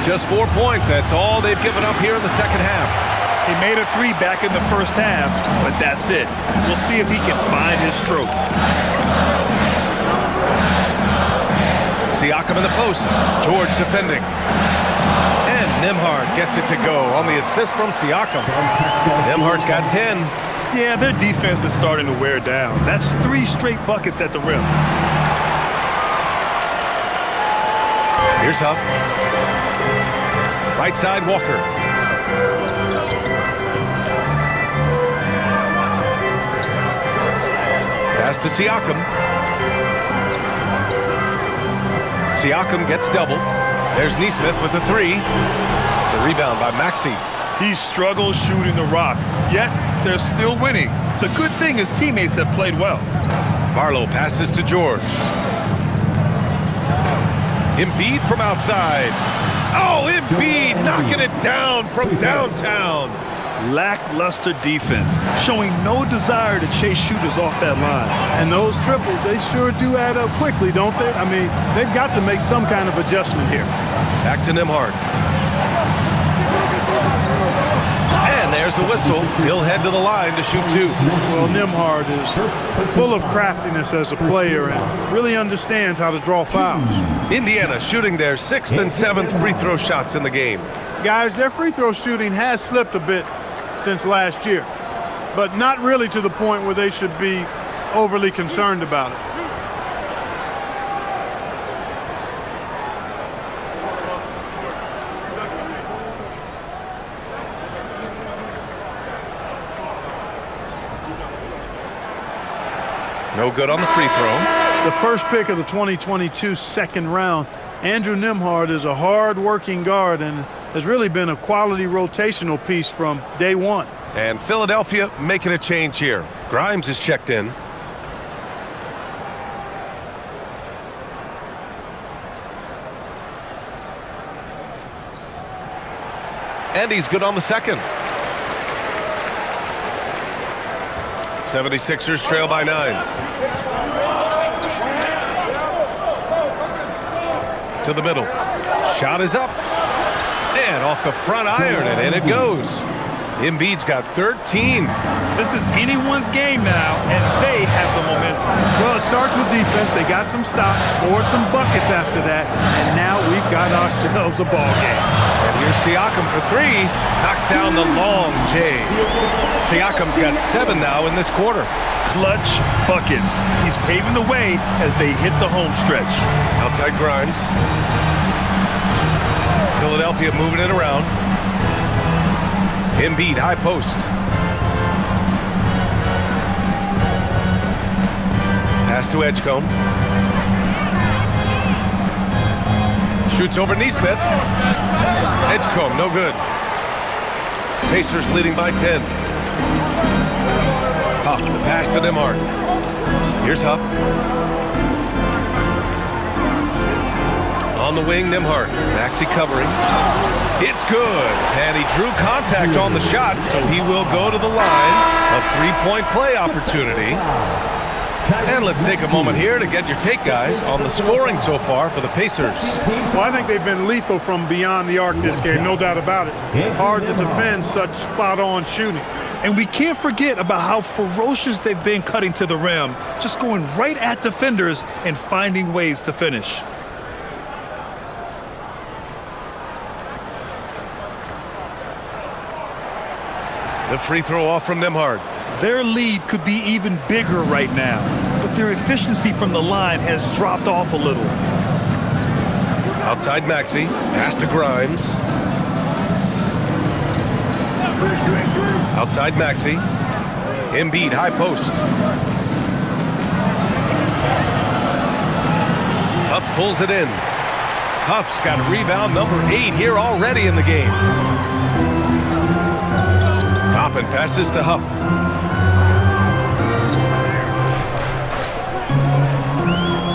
Just 4 points. That's all they've given up here in the second half. He made a 3 back in the first half, but that's it. We'll see if he can find his stroke. Siakam in the post. George defending. And Nembhard gets it to go on the assist from Siakam. Nembhard's got 10. Yeah, their defense is starting to wear down. That's 3 straight buckets at the rim. Here's Huff. Right side, Walker. Pass to Siakam. Siakam gets double. There's Nesmith with a 3. The rebound by Maxey. He struggles shooting the rock, yet they're still winning. It's a good thing his teammates have played well. Barlow passes to George. Embiid from outside. Oh, Embiid knocking it down from downtown. Lackluster defense, showing no desire to chase shooters off that line. And those triples, they sure do add up quickly, don't they? I mean, they've got to make some kind of adjustment here. Back to Nembhard. And there's the whistle. He'll head to the line to shoot 2. Well, Nembhard is full of craftiness as a player and really understands how to draw fouls. Indiana shooting their 6th and 7th free throw shots in the game. Guys, their free throw shooting has slipped a bit since last year, but not really to the point where they should be overly concerned about it. No good on the free throw. The first pick of the 2022 second round, Andrew Nembhard is a hard-working guard and has really been a quality rotational piece from day one. And Philadelphia making a change here. Grimes is checked in. And he's good on the second. 76ers trail by 9. To the middle. Shot is up. And off the front iron, and in it goes. Embiid's got 13. This is anyone's game now, and they have the momentum. Well, it starts with defense. They got some stops, scored some buckets after that, and now we've got ourselves a ball game. And here's Siakam for 3. Knocks down the long J. Siakam's got 7 now in this quarter. Clutch buckets. He's paving the way as they hit the home stretch. Outside Grimes. Philadelphia moving it around. Embiid, high post. Pass to Edgecombe. Shoots over Neesmith. Edgecombe, no good. Pacers leading by 10. Huff, the pass to Nembhard. Here's Huff. On the wing, Nembhard. Maxey covering. It's good. And he drew contact on the shot, so he will go to the line. A three-point play opportunity. And let's take a moment here to get your take, guys, on the scoring so far for the Pacers. Well, I think they've been lethal from beyond the arc this game, no doubt about it. Hard to defend such spot-on shooting. And we can't forget about how ferocious they've been cutting to the rim, just going right at defenders and finding ways to finish. The free throw off from Nembhard. Their lead could be even bigger right now, but their efficiency from the line has dropped off a little. Outside Maxey. Pass to Grimes. Outside Maxey. Embiid, high post. Huff pulls it in. Huff's got rebound number 8 here already in the game. Toppin passes to Huff.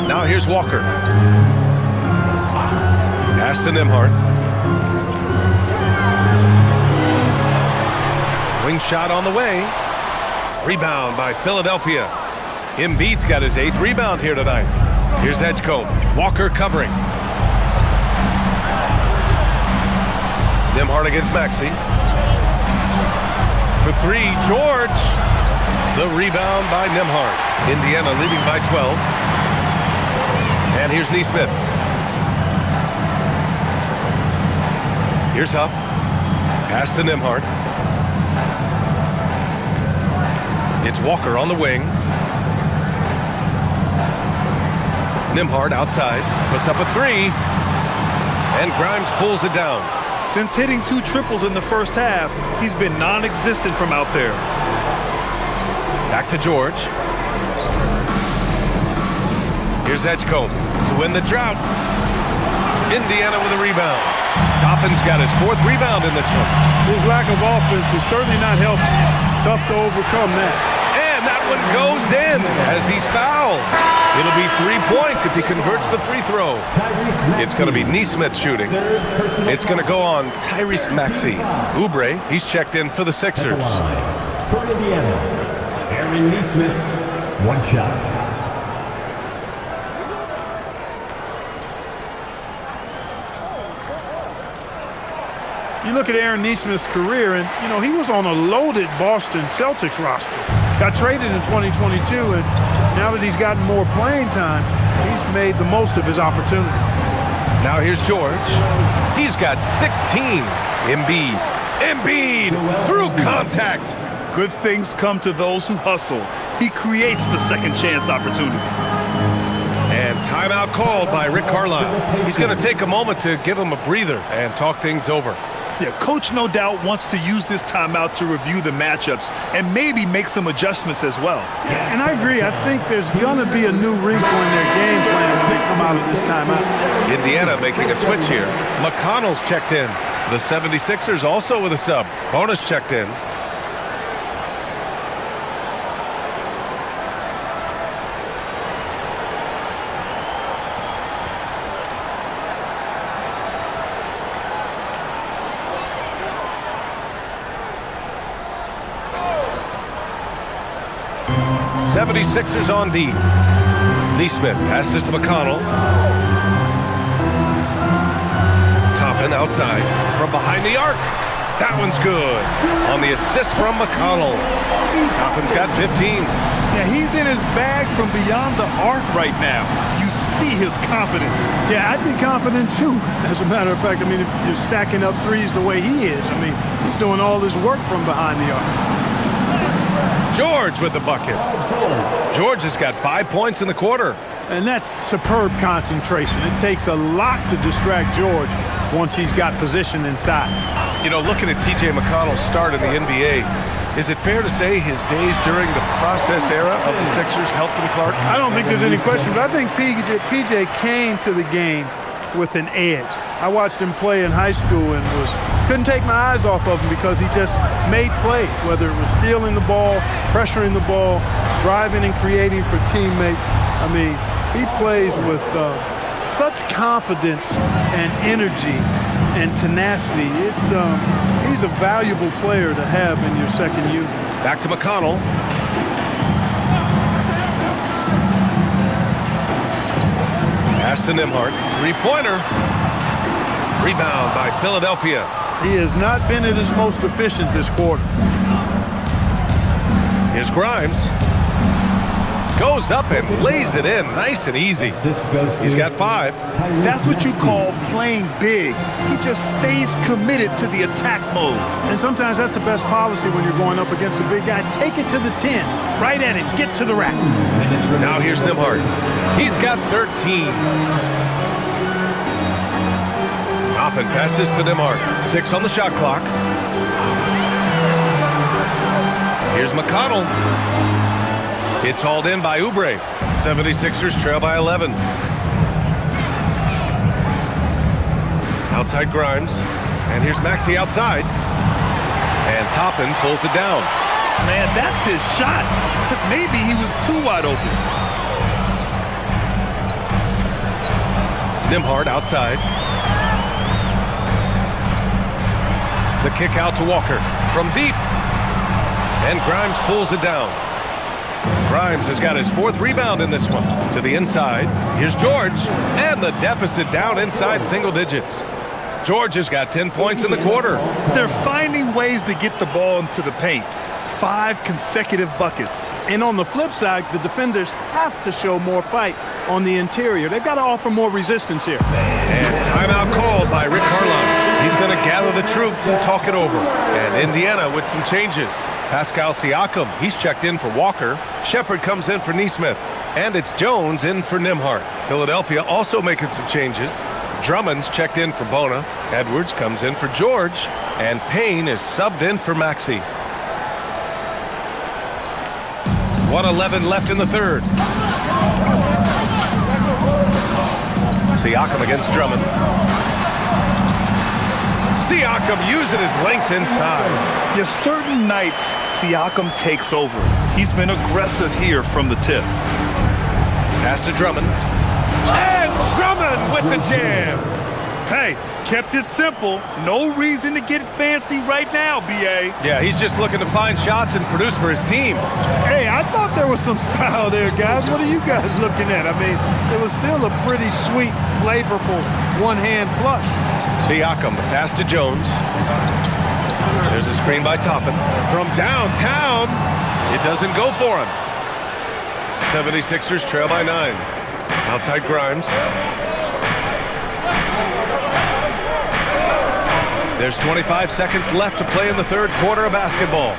Now here's Walker. Pass to Nembhard. Wing shot on the way. Rebound by Philadelphia. Embiid's got his 8th rebound here tonight. Here's Edgecombe. Walker covering. Nembhard against Maxey. For 3, George. The rebound by Nembhard. Indiana leading by 12. And here's Neesmith. Here's Huff. Pass to Nembhard. It's Walker on the wing. Nembhard outside. Puts up a 3. And Grimes pulls it down. Since hitting 2 triples in the first half, he's been non-existent from out there. Back to George. Here's Edgecombe to win the drought. Indiana with a rebound. Toppin's got his 4th rebound in this one. His lack of offense is certainly not helping. Tough to overcome that. And that one goes in as he's fouled. It'll be 3 points if he converts the free throw. It's going to be Neesmith shooting. It's going to go on Tyrese Maxey. Oubre, he's checked in for the Sixers. For Indiana, Aaron Neesmith, 1 shot. You look at Aaron Neesmith's career, and, you know, he was on a loaded Boston Celtics roster. Got traded in 2022, and now that he's gotten more playing time, he's made the most of his opportunity. Now here's George. He's got 16. Embiid through contact. Good things come to those who hustle. He creates the second chance opportunity. And timeout called by Rick Carlisle. He's going to take a moment to give him a breather and talk things over. Yeah, coach no doubt wants to use this timeout to review the matchups and maybe make some adjustments as well. And I agree. I think there's going to be a new wrinkle in their game plan when they come out of this timeout. Indiana making a switch here. McConnell's checked in. The 76ers also with a sub. Bonus checked in. Sixers on D. Neesmith passes to McConnell. Toppin outside from behind the arc. That one's good. On the assist from McConnell. Toppin's got 15. Yeah, he's in his bag from beyond the arc right now. You see his confidence. Yeah, I'd be confident too. As a matter of fact, I mean, if you're stacking up threes the way he is, I mean, he's doing all this work from behind the arc. George with the bucket. George has got 5 points in the quarter. And that's superb concentration. It takes a lot to distract George once he's got position inside. You know, looking at T.J. McConnell's start in the NBA, Is it fair to say his days during the process era of the Sixers helped him, Clark? I don't think there's any question, but I think PJ came to the game with an edge. I watched him play in high school and couldn't take my eyes off of him because he just made plays, whether it was stealing the ball, pressuring the ball, driving and creating for teammates. I mean, he plays with such confidence and energy and tenacity. He's a valuable player to have in your second unit. Back to McConnell. Pass to Nembhard. Three-pointer. Rebound by Philadelphia. He has not been at his most efficient this quarter. Here's Grimes. Goes up and lays it in nice and easy. He's got 5. That's what you call playing big. He just stays committed to the attack mode. And sometimes that's the best policy when you're going up against a big guy. Take it to the 10. Right at it. Get to the rack. Now here's Nembhard. He's got 13. Toppin passes to Nembhard. 6 on the shot clock. Here's McConnell. It's hauled in by Oubre. 76ers trail by 11. Outside Grimes. And here's Maxey outside. And Toppin pulls it down. Man, that's his shot. Maybe he was too wide open. Nembhard outside. The kick out to Walker from deep. And Grimes pulls it down. Grimes has got his 4th rebound in this one. To the inside. Here's George. And the deficit down inside single digits. George has got 10 points in the quarter. They're finding ways to get the ball into the paint. 5 consecutive buckets. And on the flip side, the defenders have to show more fight on the interior. They've got to offer more resistance here. And timeout called by Rick Carlisle. He's going to gather the troops and talk it over. And Indiana with some changes. Pascal Siakam, he's checked in for Walker. Shepard comes in for Nesmith. And it's Jones in for Nembhard. Philadelphia also making some changes. Drummond's checked in for Bona. Edwards comes in for George. And Payne is subbed in for Maxey. 1:11 left in the third. Siakam against Drummond. Siakam using his length inside. Yeah, certain nights, Siakam takes over. He's been aggressive here from the tip. Pass to Drummond. And Drummond with the jam. Hey, kept it simple. No reason to get fancy right now, B.A. Yeah, he's just looking to find shots and produce for his team. Hey, I thought there was some style there, guys. What are you guys looking at? I mean, it was still a pretty sweet, flavorful one-hand flush. Siakam, the pass to Jones. There's a screen by Toppin. From downtown, it doesn't go for him. 76ers trail by 9. Outside Grimes. There's 25 seconds left to play in the third quarter of basketball.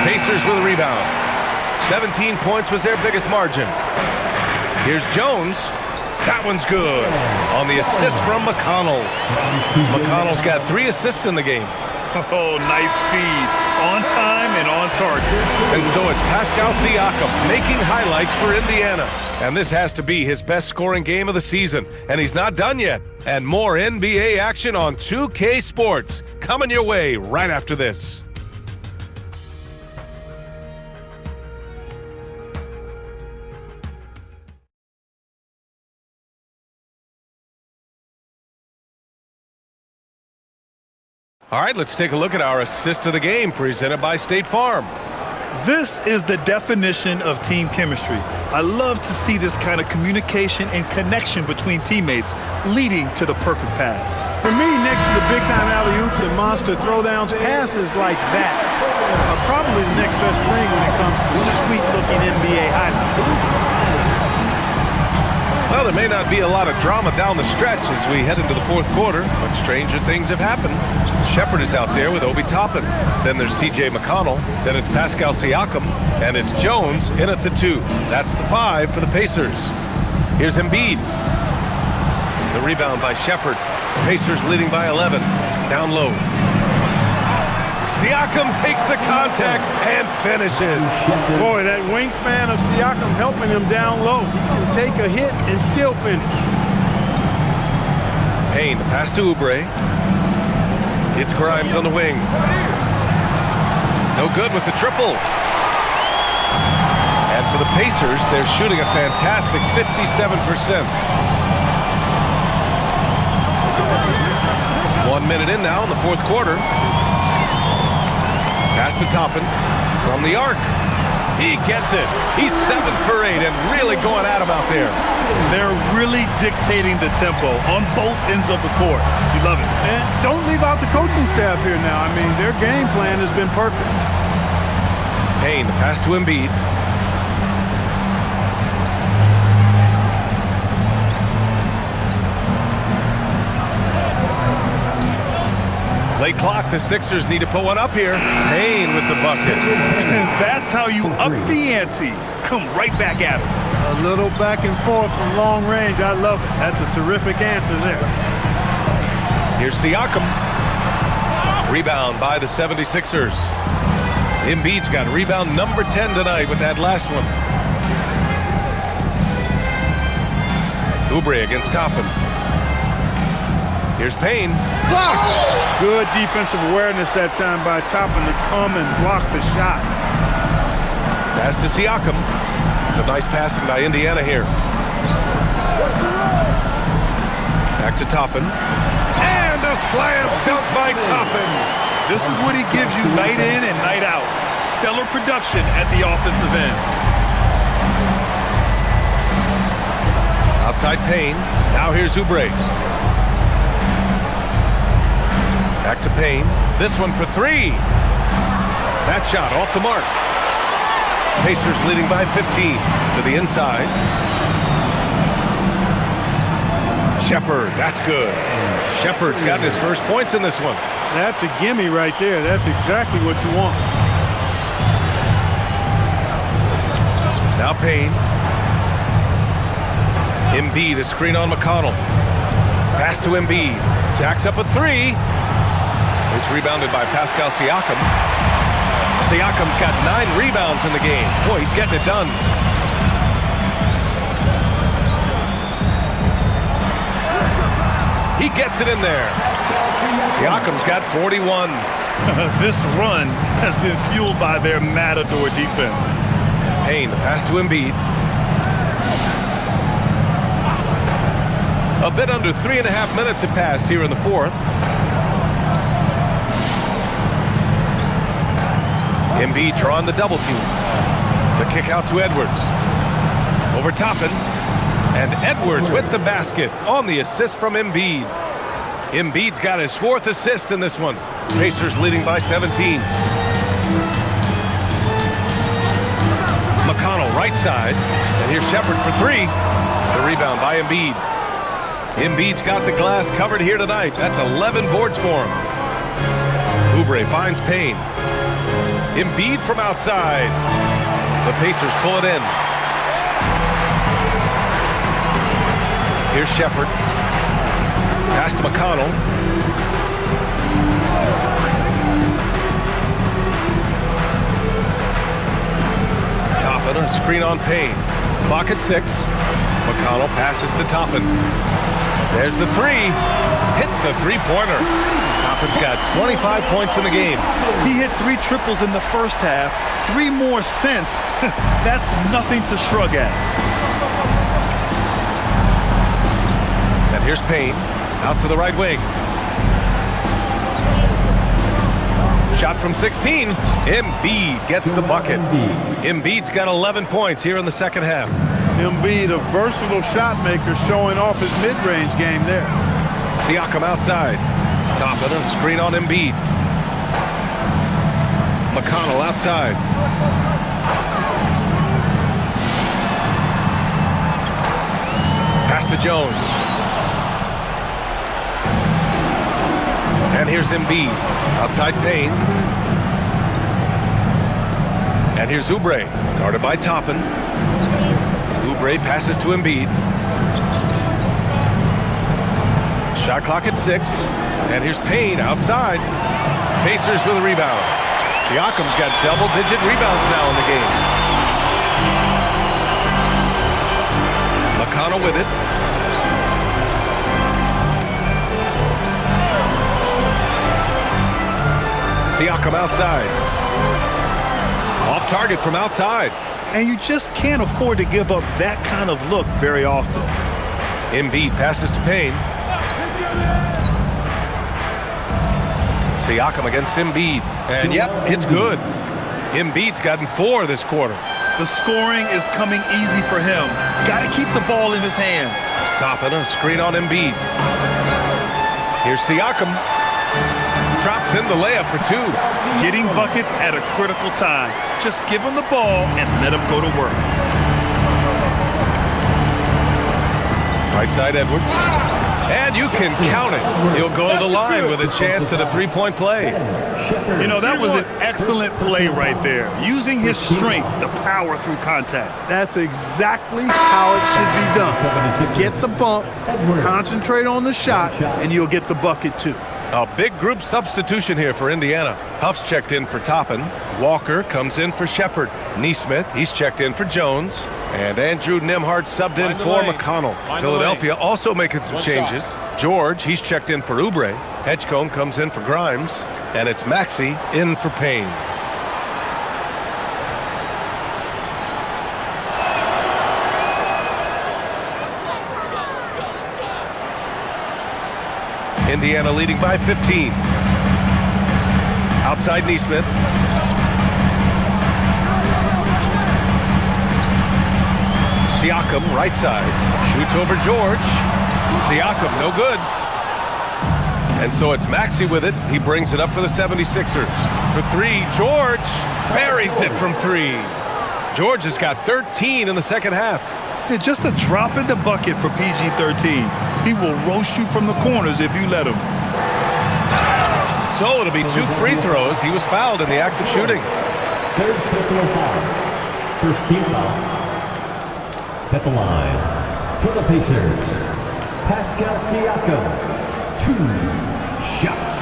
Pacers with a rebound. 17 points was their biggest margin. Here's Jones. That one's good. On the assist from McConnell. McConnell's got 3 assists in the game. Oh, nice feed. On time and on target. And so it's Pascal Siakam making highlights for Indiana. And this has to be his best scoring game of the season. And he's not done yet. And more NBA action on 2K Sports coming your way right after this. All right, let's take a look at our assist of the game presented by State Farm. This is the definition of team chemistry. I love to see this kind of communication and connection between teammates leading to the perfect pass. For me, next to the big-time alley-oops and monster throwdowns, passes like that are probably the next best thing when it comes to sweet-looking NBA highlights. Well, there may not be a lot of drama down the stretch as we head into the fourth quarter, but stranger things have happened. Shepherd is out there with Obi Toppin. Then there's TJ McConnell. Then it's Pascal Siakam. And it's Jones in at the 2. That's the 5 for the Pacers. Here's Embiid. The rebound by Shepherd. Pacers leading by 11. Down low. Siakam takes the contact and finishes. Boy, that wingspan of Siakam helping him down low. He can take a hit and still finish. Payne, the pass to Oubre. It's Grimes on the wing. No good with the triple. And for the Pacers, they're shooting a fantastic 57%. 1 minute in now in the fourth quarter. Pass to Toppin from the arc. He gets it. He's 7 for 8 and really going at him out there. They're really dictating the tempo on both ends of the court. You love it. And don't leave out the coaching staff here now. I mean, their game plan has been perfect. Payne, the pass to Embiid. Late clock, the Sixers need to put one up here. Payne with the bucket. That's how you up the ante. Come right back at him. A little back and forth from long range. I love it. That's a terrific answer there. Here's Siakam. Rebound by the 76ers. Embiid's got rebound number 10 tonight with that last one. Oubre against Toppin. Here's Payne. Blocked! Good defensive awareness that time by Toppin to come and block the shot. Pass to Siakam. Some nice passing by Indiana here. Back to Toppin. And a slam dunk by Toppin. This is what he gives you night in and night out. Stellar production at the offensive end. Outside Payne. Now here's Oubre. Back to Payne. This one for 3. That shot off the mark. Pacers leading by 15 to the inside. Shepherd, that's good. Shepherd's got his first points in this one. That's a gimme right there. That's exactly what you want. Now Payne. Embiid, a screen on McConnell. Pass to Embiid. Jacks up a 3. It's rebounded by Pascal Siakam. Siakam's got 9 rebounds in the game. Boy, he's getting it done. He gets it in there. Siakam's got 41. This run has been fueled by their matador defense. Payne, the pass to Embiid. A bit under 3.5 minutes have passed here in the fourth. Embiid drawing the double team. The kick out to Edwards. Over Toppin. And Edwards with the basket on the assist from Embiid. Embiid's got his 4th assist in this one. Pacers leading by 17. McConnell right side. And here's Shepherd for 3. The rebound by Embiid. Embiid's got the glass covered here tonight. That's 11 boards for him. Oubre finds Payne. Embiid from outside. The Pacers pull it in. Here's Shepherd. Pass to McConnell. Toppin, a screen on Payne. Clock at 6. McConnell passes to Toppin. There's the 3. Hits the three-pointer. Toppin's got 25 points in the game. He hit 3 triples in the first half. 3 more since. That's nothing to shrug at. And here's Payne. Out to the right wing. Shot from 16. Embiid gets the bucket. Embiid's got 11 points here in the second half. Embiid, a versatile shot maker, showing off his mid-range game there. Siakam outside. Toppin, a screen on Embiid. McConnell outside. Pass to Jones. And here's Embiid. Outside Payne. And here's Oubre. Guarded by Toppin. Oubre passes to Embiid. Shot clock at 6. And here's Payne outside. Pacers with a rebound. Siakam's got double-digit rebounds now in the game. McConnell with it. Siakam outside. Off target from outside. And you just can't afford to give up that kind of look very often. Embiid passes to Payne. Siakam against Embiid. And yep, it's good. Embiid's gotten 4 this quarter. The scoring is coming easy for him. Got to keep the ball in his hands. Toppin, a screen on Embiid. Here's Siakam. Drops in the layup for 2. Getting buckets at a critical time. Just give him the ball and let him go to work. Right side Edwards. And you can count it. He'll go to the line with a chance at a 3-point play. You know, that was an excellent play right there. Using his strength to power through contact. That's exactly how it should be done. Get the bump, concentrate on the shot, and you'll get the bucket too. A big group substitution here for Indiana. Huff's checked in for Toppin. Walker comes in for Shepard. Neesmith, he's checked in for Jones. And Andrew Nembhard subbed in for McConnell. Philadelphia also making some changes. George, he's checked in for Oubre. Edgecombe comes in for Grimes. And it's Maxey in for Payne. Indiana leading by 15. Outside Neesmith. Siakam, right side. Shoots over George. Siakam, no good. And so it's Maxey with it. He brings it up for the 76ers. For 3, George buries it from 3. George has got 13 in the second half. Yeah, just a drop in the bucket for PG-13. He will roast you from the corners if you let him. So it'll be 2 free throws. He was fouled in the act of shooting. Third personal foul. First team foul. At the line for the Pacers, Pascal Siakam. 2 shots.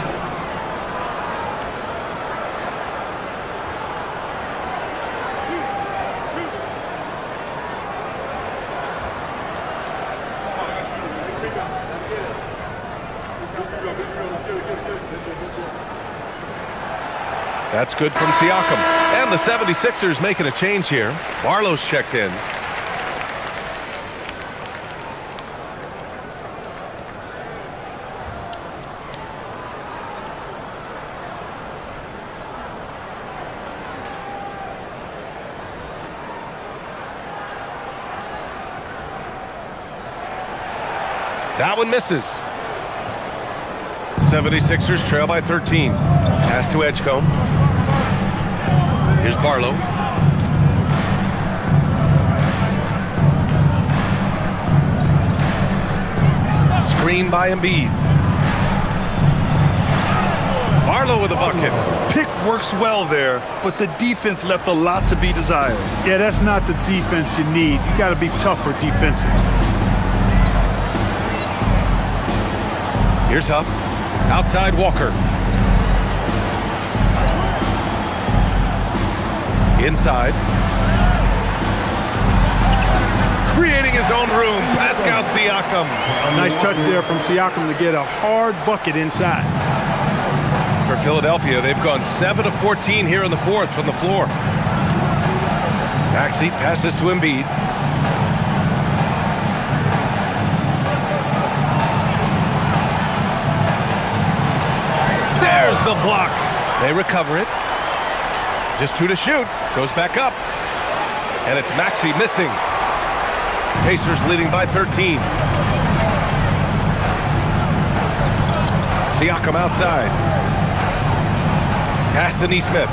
That's good from Siakam. And the 76ers making a change here. Barlow's checked in. That one misses. 76ers trail by 13. Pass to Edgecombe. Here's Barlow. Screen by Embiid. Barlow with a bucket. Pick works well there, but the defense left a lot to be desired. Yeah, that's not the defense you need. You got to be tougher defensively. Here's Huff. Outside Walker. Inside. Creating his own room. Pascal Siakam. Nice touch there from Siakam to get a hard bucket inside. For Philadelphia, they've gone 7 of 14 here in the fourth from the floor. Maxey passes to Embiid. There's the block. They recover it. Just 2 to shoot. Goes back up. And it's Maxey missing. Pacers leading by 13. Siakam outside. Pass to Neesmith.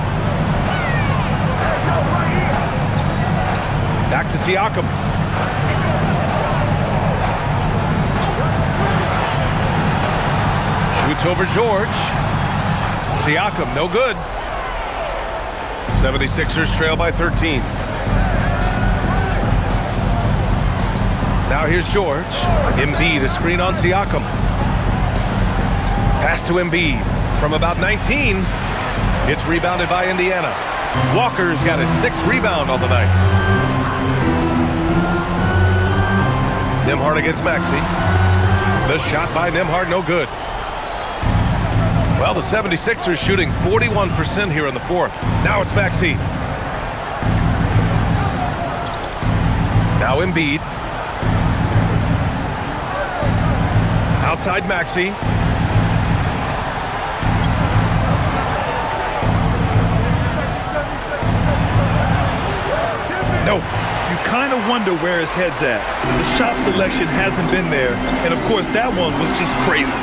Back to Siakam. Shoots over George. Siakam, no good. 76ers trail by 13. Now here's George. Embiid, a screen on Siakam. Pass to Embiid from about 19. It's rebounded by Indiana. Walker's got his 6th rebound on the night. Nembhard against Maxey. The shot by Nembhard, no good. Well, the 76ers shooting 41% here in the 4th. Now it's Maxey. Now Embiid. Outside Maxey. Nope. You kind of wonder where his head's at. The shot selection hasn't been there, and of course that one was just crazy.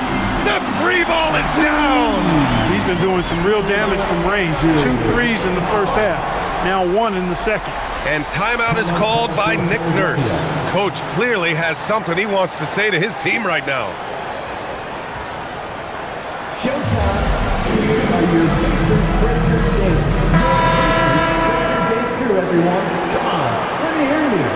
The free ball is down! He's been doing some real damage from range. 2 threes in the first half, now 1 in the second. And timeout is called by Nick Nurse. Coach clearly has something he wants to say to his team right now. Showtime. Here are your Pacers Breakers games. Breaker Day 2, everyone. Come on, let me hear you.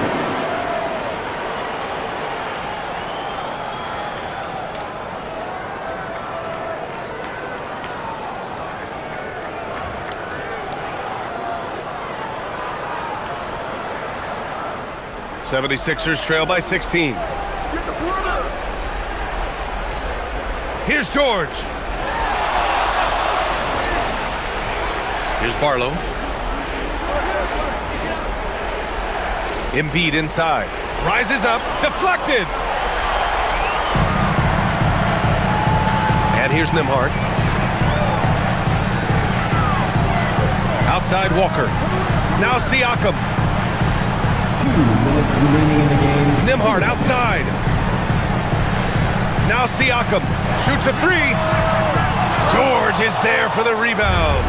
'76ers trail by 16. Here's George. Here's Barlow. Embiid inside. Rises up. Deflected. And here's Nembhard. Outside Walker. Now Siakam. 2 minutes remaining in the game. Nembhard outside. Now Siakam shoots a 3. George is there for the rebound.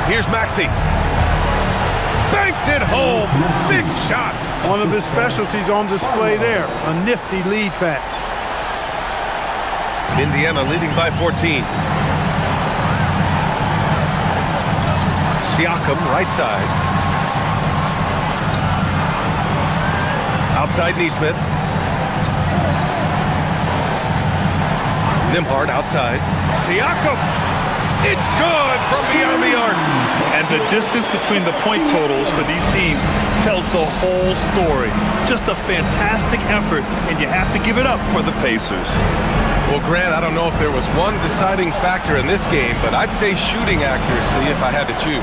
Here's Maxey. Banks it home. Big shot. One of his specialties on display there. A nifty lead pass. Indiana leading by 14. Siakam right side. Outside Nesmith. Nembhard outside. Siakam. It's good from beyond the arc. And the distance between the point totals for these teams tells the whole story. Just a fantastic effort, and you have to give it up for the Pacers. Well, Grant, I don't know if there was one deciding factor in this game, but I'd say shooting accuracy if I had to choose.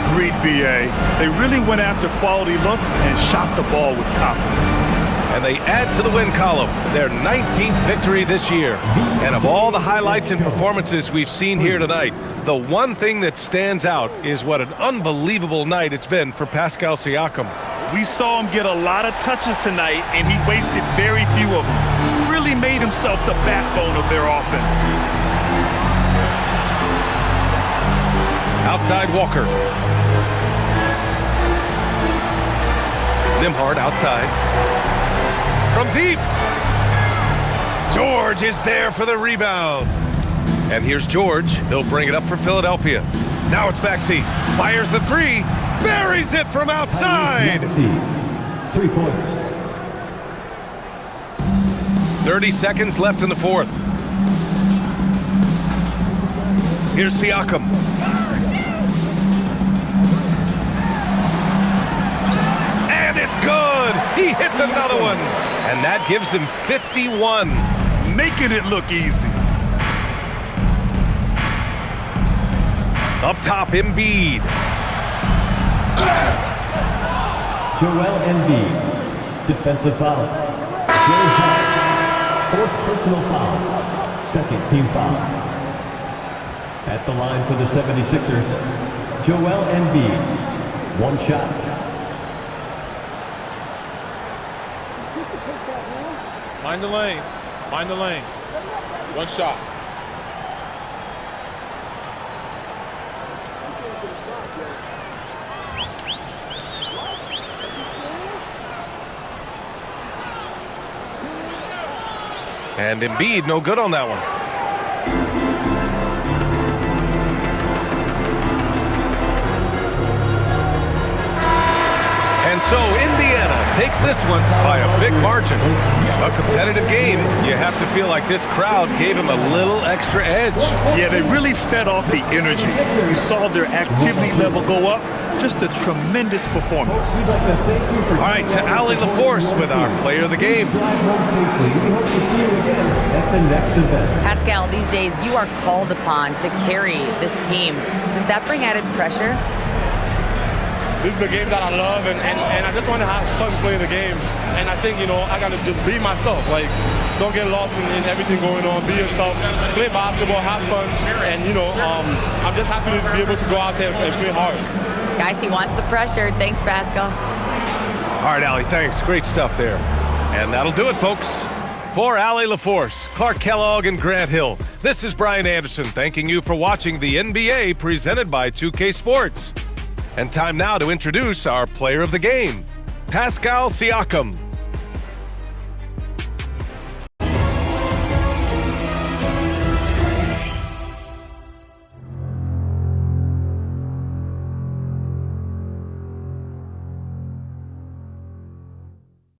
Agreed, B.A. They really went after quality looks and shot the ball with confidence. And they add to the win column their 19th victory this year. And of all the highlights and performances we've seen here tonight, the one thing that stands out is what an unbelievable night it's been for Pascal Siakam. We saw him get a lot of touches tonight, and he wasted very few of them. Really made himself the backbone of their offense. Outside Walker. Nembhard outside. From deep. George is there for the rebound. And here's George. He'll bring it up for Philadelphia. Now it's Maxey. Fires the 3. Buries it from outside. 3 points. 30 seconds left in the 4th. Here's Siakam. And it's good. He hits another one. And that gives him 51. Making it look easy. Up top, Embiid. Joel Embiid. Defensive foul. Joe Hart. 4th personal foul. 2nd team foul. At the line for the 76ers, Joel Embiid. 1 shot. Mind the lanes. Mind the lanes. 1 shot. And Embiid no good on that one. And so Indiana takes this one by a big margin. A competitive game. You have to feel like this crowd gave them a little extra edge. Yeah, they really fed off the energy. You saw their activity level go up. Just a tremendous performance. All right, to Allie LaForce with our player of the game. Pascal, these days you are called upon to carry this team. Does that bring added pressure? This is a game that I love, and I just want to have fun playing the game. And I think, I got to just be myself. Like, don't get lost in everything going on. Be yourself. Play basketball, have fun. And, I'm just happy to be able to go out there and play hard. Guys, he wants the pressure. Thanks, Pascal. All right, Allie, thanks. Great stuff there. And that'll do it, folks. For Allie LaForce, Clark Kellogg, and Grant Hill, this is Brian Anderson thanking you for watching the NBA presented by 2K Sports. And time now to introduce our player of the game, Pascal Siakam.